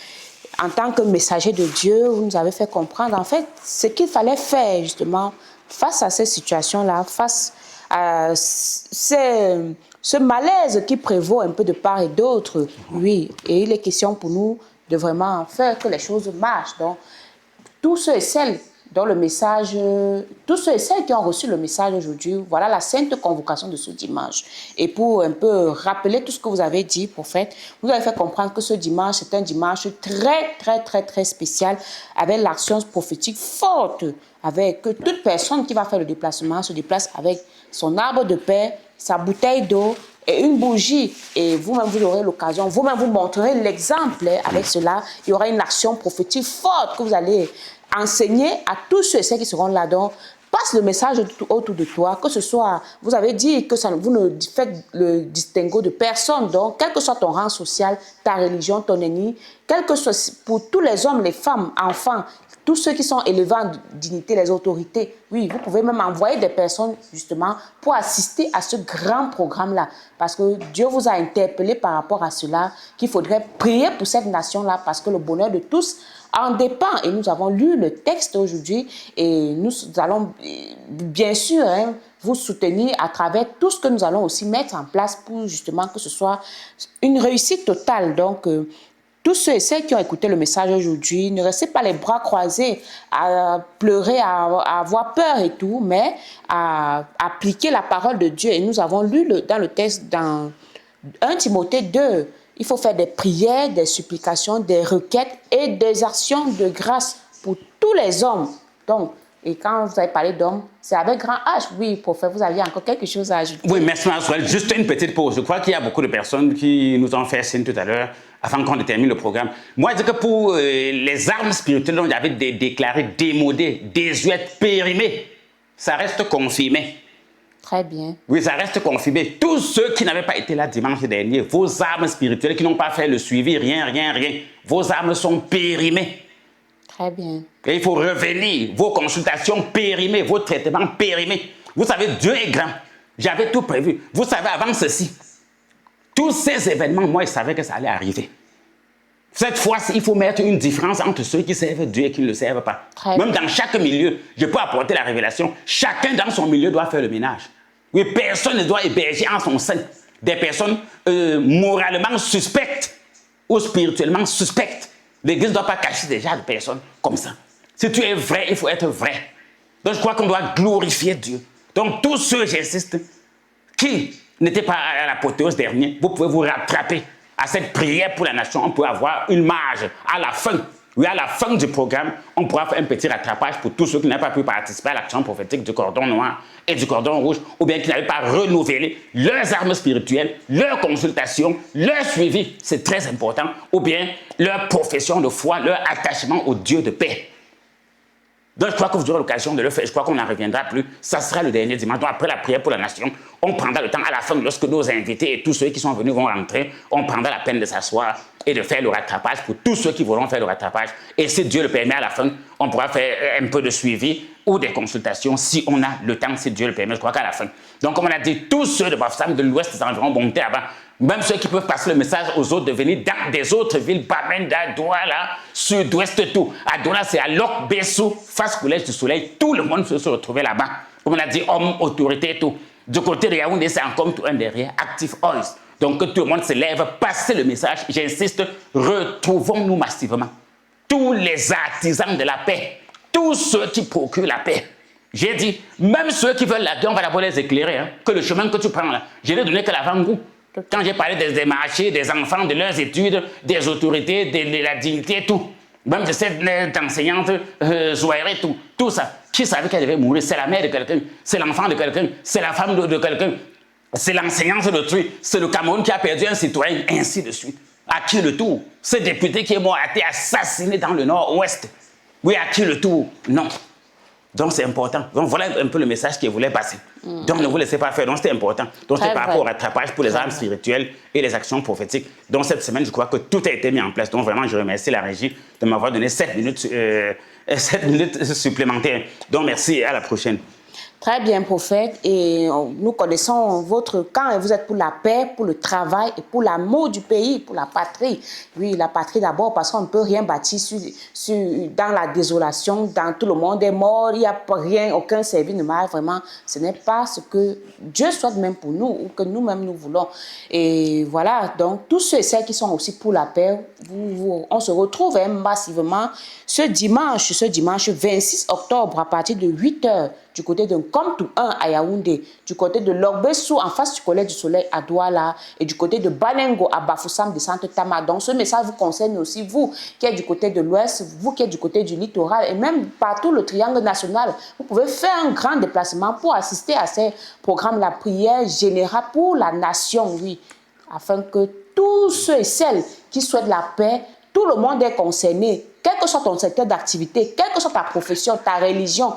en tant que messager de Dieu, vous nous avez fait comprendre, en fait, ce qu'il fallait faire, justement, face à ces situations-là, face à ce malaise qui prévaut un peu de part et d'autre. Oui, et il est question pour nous de vraiment faire que les choses marchent. Donc, tous ceux et celles dont le message, tous ceux et celles qui ont reçu le message aujourd'hui, voilà la sainte convocation de ce dimanche. Et pour un peu rappeler tout ce que vous avez dit, prophète, vous avez fait comprendre que ce dimanche, c'est un dimanche très spécial, avec l'action prophétique forte, avec que toute personne qui va faire le déplacement se déplace avec son arbre de paix, sa bouteille d'eau et une bougie. Et vous-même, vous aurez l'occasion, vous-même, vous montrerez l'exemple avec cela. Il y aura une action prophétique forte que vous allez enseigner à tous ceux et celles qui seront là. Donc, passe le message autour de toi, que ce soit, vous avez dit que ça, vous ne faites le distinguo de personne. Donc, quel que soit ton rang social, ta religion, ton ennemi, quel que soit, pour tous les hommes, les femmes, enfants, tous ceux qui sont élevés en dignité, les autorités, oui, vous pouvez même envoyer des personnes, justement, pour assister à ce grand programme-là. Parce que Dieu vous a interpellé par rapport à cela, qu'il faudrait prier pour cette nation-là, parce que le bonheur de tous en dépend. Et nous avons lu le texte aujourd'hui, et nous allons, bien sûr, vous soutenir à travers tout ce que nous allons aussi mettre en place pour, justement, que ce soit une réussite totale. Donc, tous ceux et celles qui ont écouté le message aujourd'hui, ne restez pas les bras croisés à pleurer, à avoir peur et tout, mais à appliquer la parole de Dieu. Et nous avons lu dans le texte, dans 1 Timothée 2, il faut faire des prières, des supplications, des requêtes et des actions de grâce pour tous les hommes. Donc, et quand vous avez parlé d'hommes, c'est avec grand H. Oui, prophète, vous aviez encore quelque chose à ajouter. Oui, merci Maxwell. Juste une petite pause. Je crois qu'il y a beaucoup de personnes qui nous ont fait signe tout à l'heure, avant qu'on termine le programme. Moi, je dis que pour les armes spirituelles dont il y avait déclaré démodées, désuètes, périmées, ça reste confirmé. Très bien. Oui, ça reste confirmé. Tous ceux qui n'avaient pas été là dimanche dernier, vos âmes spirituelles qui n'ont pas fait le suivi, rien, vos âmes sont périmées. Très bien. Et il faut revenir, vos consultations périmées, vos traitements périmés. Vous savez, Dieu est grand. J'avais tout prévu. Vous savez, avant ceci, tous ces événements, moi, je savais que ça allait arriver. Cette fois-ci, il faut mettre une différence entre ceux qui servent Dieu et qui ne le servent pas. Même dans chaque milieu, je peux apporter la révélation. Chacun dans son milieu doit faire le ménage. Oui, personne ne doit héberger en son sein des personnes moralement suspectes ou spirituellement suspectes. L'Église ne doit pas cacher déjà des personnes comme ça. Si tu es vrai, il faut être vrai. Donc je crois qu'on doit glorifier Dieu. Donc tous ceux, j'insiste, qui n'étaient pas à l'apothéose dernier, vous pouvez vous rattraper à cette prière pour la nation. On peut avoir une marge à la fin. Oui, à la fin du programme, on pourra faire un petit rattrapage pour tous ceux qui n'avaient pas pu participer à l'action prophétique du cordon noir et du cordon rouge, ou bien qui n'avaient pas renouvelé leurs armes spirituelles, leurs consultations, leur suivi, c'est très important, ou bien leur profession de foi, leur attachement au Dieu de paix. Donc, je crois que vous aurez l'occasion de le faire. Je crois qu'on n'en reviendra plus. Ça sera le dernier dimanche. Donc, après la prière pour la nation, on prendra le temps à la fin, lorsque nos invités et tous ceux qui sont venus vont rentrer, on prendra la peine de s'asseoir et de faire le rattrapage pour tous ceux qui voudront faire le rattrapage. Et si Dieu le permet, à la fin, on pourra faire un peu de suivi ou des consultations si on a le temps, si Dieu le permet. Je crois qu'à la fin. Donc, comme on a dit, tous ceux de Bafoussam, de l'ouest des environs, monter avant. Même ceux qui peuvent passer le message aux autres de venir dans des autres villes, Bamenda, Douala, sud-ouest, tout. À Douala, c'est à Lok-Bessou, face Collège du Soleil. Tout le monde peut se retrouver là-bas. Comme on a dit, hommes, autorité, tout. Du côté de Yaoundé, c'est encore tout un derrière, Active Oils. Donc que tout le monde se lève, passez le message. J'insiste, retrouvons-nous massivement. Tous les artisans de la paix, tous ceux qui procurent la paix. J'ai dit, même ceux qui veulent la paix, on va d'abord les éclairer. Hein, que le chemin que tu prends là, je n'ai donné que l'avant-goût. Quand j'ai parlé des marchés, des enfants, de leurs études, des autorités, de la dignité, tout. Même de cette enseignante Zouaire, tout ça. Qui savait qu'elle devait mourir? C'est la mère de quelqu'un, c'est l'enfant de quelqu'un, c'est la femme de quelqu'un, c'est l'enseignante d'autrui, c'est le Cameroun qui a perdu un citoyen, ainsi de suite. À qui le tour? Ce député qui est mort a été assassiné dans le nord-ouest. Oui, à qui le tour? Non. Donc c'est important. Donc voilà un peu le message qu'il voulait passer. Donc ne vous laissez pas faire. Donc c'était important. Donc c'est par rapport au rattrapage pour les armes spirituelles et les actions prophétiques. Donc cette semaine, je crois que tout a été mis en place. Donc vraiment, je remercie la régie de m'avoir donné 7 minutes supplémentaires. Donc merci et à la prochaine. Très bien, prophète. Et nous connaissons votre camp et vous êtes pour la paix, pour le travail et pour l'amour du pays, pour la patrie. Oui, la patrie d'abord parce qu'on ne peut rien bâtir dans la désolation, dans tout le monde est mort, il n'y a rien, aucun service ne marche. Vraiment, ce n'est pas ce que Dieu souhaite même pour nous ou que nous-mêmes nous voulons. Et voilà, donc tous ceux et celles qui sont aussi pour la paix, on se retrouve massivement ce dimanche 26 octobre à partir de 8h. Du côté de Komtou 1 à Yaoundé, du côté de Lok-Bessou en face du Collège du Soleil à Douala et du côté de Balengo à Bafoussam de Centre Tama. Donc ce message vous concerne aussi vous qui êtes du côté de l'Ouest, vous qui êtes du côté du littoral et même partout le triangle national. Vous pouvez faire un grand déplacement pour assister à ces programmes, la prière générale pour la nation, oui, afin que tous ceux et celles qui souhaitent la paix, tout le monde est concerné, quel que soit ton secteur d'activité, quelle que soit ta profession, ta religion.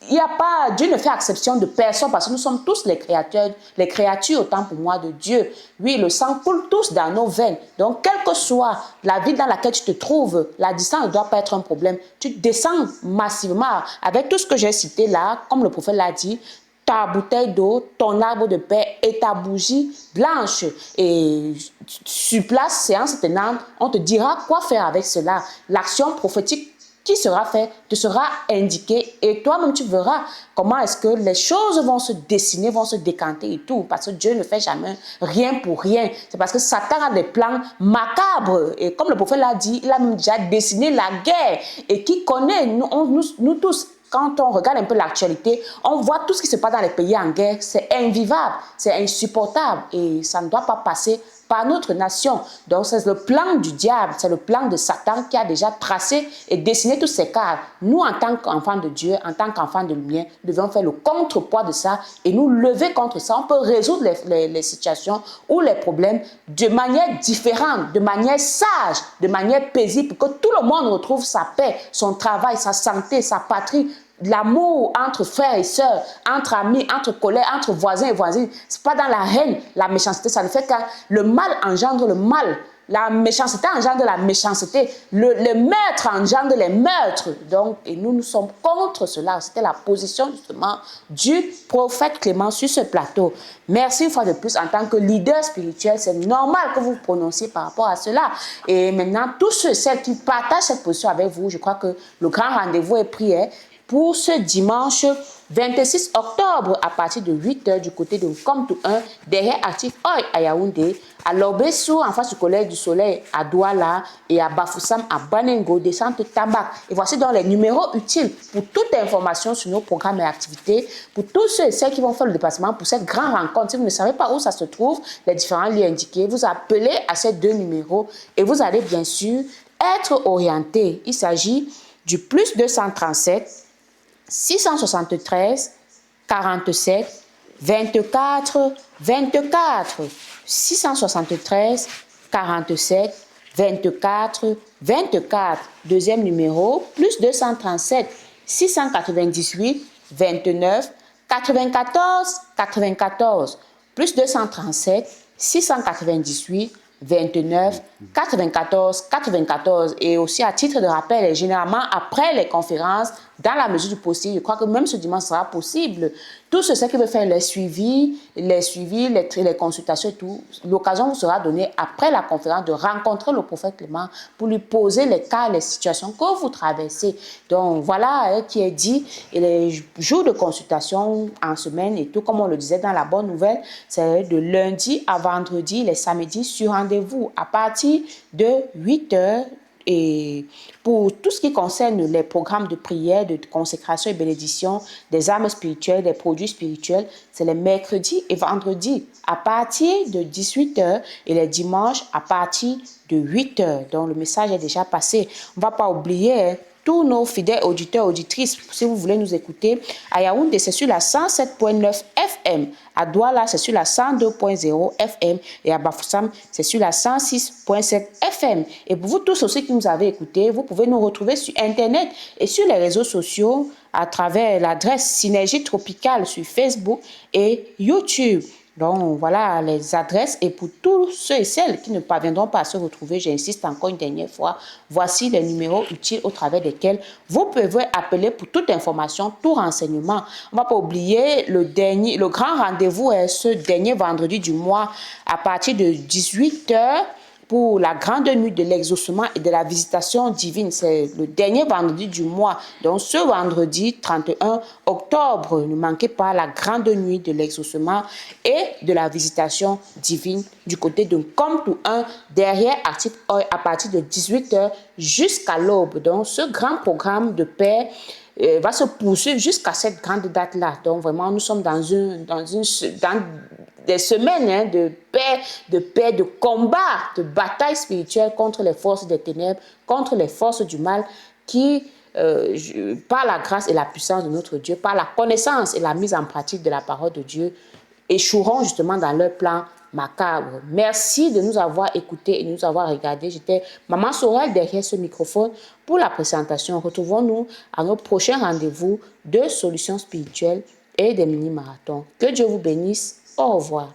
Il y a pas, Dieu ne fait exception de personne parce que nous sommes tous les créatures autant pour moi de Dieu. Oui, le sang coule tous dans nos veines. Donc, quelle que soit la ville dans laquelle tu te trouves, la distance ne doit pas être un problème. Tu descends massivement avec tout ce que j'ai cité là, comme le prophète l'a dit, ta bouteille d'eau, ton arbre de paix et ta bougie blanche. Et sur place, séance tenante, on te dira quoi faire avec cela. L'action prophétique qui sera fait, te sera indiqué et toi-même tu verras comment est-ce que les choses vont se dessiner, vont se décanter et tout, parce que Dieu ne fait jamais rien pour rien. C'est parce que Satan a des plans macabres et comme le prophète l'a dit, il a même déjà dessiné la guerre et qui connaît, nous tous, quand on regarde un peu l'actualité, on voit tout ce qui se passe dans les pays en guerre, c'est invivable, c'est insupportable et ça ne doit pas passer par notre nation. Donc c'est le plan du diable, c'est le plan de Satan qui a déjà tracé et dessiné tous ces cas. Nous, en tant qu'enfants de Dieu, en tant qu'enfants de lumière, nous devons faire le contrepoids de ça et nous lever contre ça. On peut résoudre les situations ou les problèmes de manière différente, de manière sage, de manière paisible, pour que tout le monde retrouve sa paix, son travail, sa santé, sa patrie, l'amour entre frères et sœurs, entre amis, entre collègues, entre voisins et voisines. C'est pas dans la haine, la méchanceté. Ça ne fait que le mal engendre le mal. La méchanceté engendre la méchanceté. Le meurtre engendre les meurtres. Donc, et nous sommes contre cela. C'était la position justement du prophète Clément sur ce plateau. Merci une fois de plus en tant que leader spirituel. C'est normal que vous vous prononciez par rapport à cela. Et maintenant, tous ceux et celles qui partagent cette position avec vous, je crois que le grand rendez-vous est pris pour ce dimanche 26 octobre à partir de 8h du côté de Comme 1, derrière Active Oil à Yaoundé, à Lobessou en face du Collège du Soleil à Douala et à Bafoussam à Banengo, des centres Tabac. Et voici donc les numéros utiles pour toute information sur nos programmes et activités, pour tous ceux et celles qui vont faire le déplacement pour cette grande rencontre. Si vous ne savez pas où ça se trouve, les différents lieux indiqués, vous appelez à ces 2 numéros et vous allez bien sûr être orienté. Il s'agit du plus 237 673 47 24 24 673 47 24 24. Deuxième numéro, plus 237 698 29 94 94. Plus 237 698 29 94 94. Et aussi à titre de rappel, généralement après les conférences, dans la mesure du possible, je crois que même ce dimanche sera possible. Tout ce qui veut faire les suivis, les consultations et tout, l'occasion vous sera donnée après la conférence de rencontrer le prophète Clément pour lui poser les cas, les situations que vous traversez. Donc voilà qui est dit. Et les jours de consultation en semaine et tout, comme on le disait dans la bonne nouvelle, c'est de lundi à vendredi, les samedis sur rendez-vous à partir de 8h. Et pour tout ce qui concerne les programmes de prière, de consécration et bénédiction, des armes spirituelles, des produits spirituels, c'est les mercredis et vendredis à partir de 18h et les dimanches à partir de 8h. Donc le message est déjà passé. On ne va pas oublier tous nos fidèles auditeurs, auditrices, si vous voulez nous écouter, à Yaoundé, c'est sur la 107.9 FM. À Douala, c'est sur la 102.0 FM. Et à Bafoussam, c'est sur la 106.7 FM. Et pour vous tous aussi qui nous avez écoutés, vous pouvez nous retrouver sur Internet et sur les réseaux sociaux à travers l'adresse Synergie Tropicale sur Facebook et YouTube. Donc, voilà les adresses. Et pour tous ceux et celles qui ne parviendront pas à se retrouver, j'insiste encore une dernière fois, voici les numéros utiles au travers desquels vous pouvez appeler pour toute information, tout renseignement. On ne va pas oublier le grand rendez-vous est ce dernier vendredi du mois à partir de 18h. Pour la grande nuit de l'exaucement et de la visitation divine. C'est le dernier vendredi du mois. Donc ce vendredi 31 octobre, ne manquez pas la grande nuit de l'exaucement et de la visitation divine du côté de Comme 1, derrière Active Oil à partir de 18h jusqu'à l'aube. Donc ce grand programme de paix va se poursuivre jusqu'à cette grande date-là. Donc vraiment, nous sommes dans des semaines de paix, de combat, de bataille spirituelle contre les forces des ténèbres, contre les forces du mal qui, par la grâce et la puissance de notre Dieu, par la connaissance et la mise en pratique de la parole de Dieu, échoueront justement dans leur plan macabre. Merci de nous avoir écoutés et de nous avoir regardés. J'étais Maman Sorel derrière ce microphone pour la présentation. Retrouvons-nous à nos prochains rendez-vous de solutions spirituelles et des mini-marathons. Que Dieu vous bénisse. Au revoir.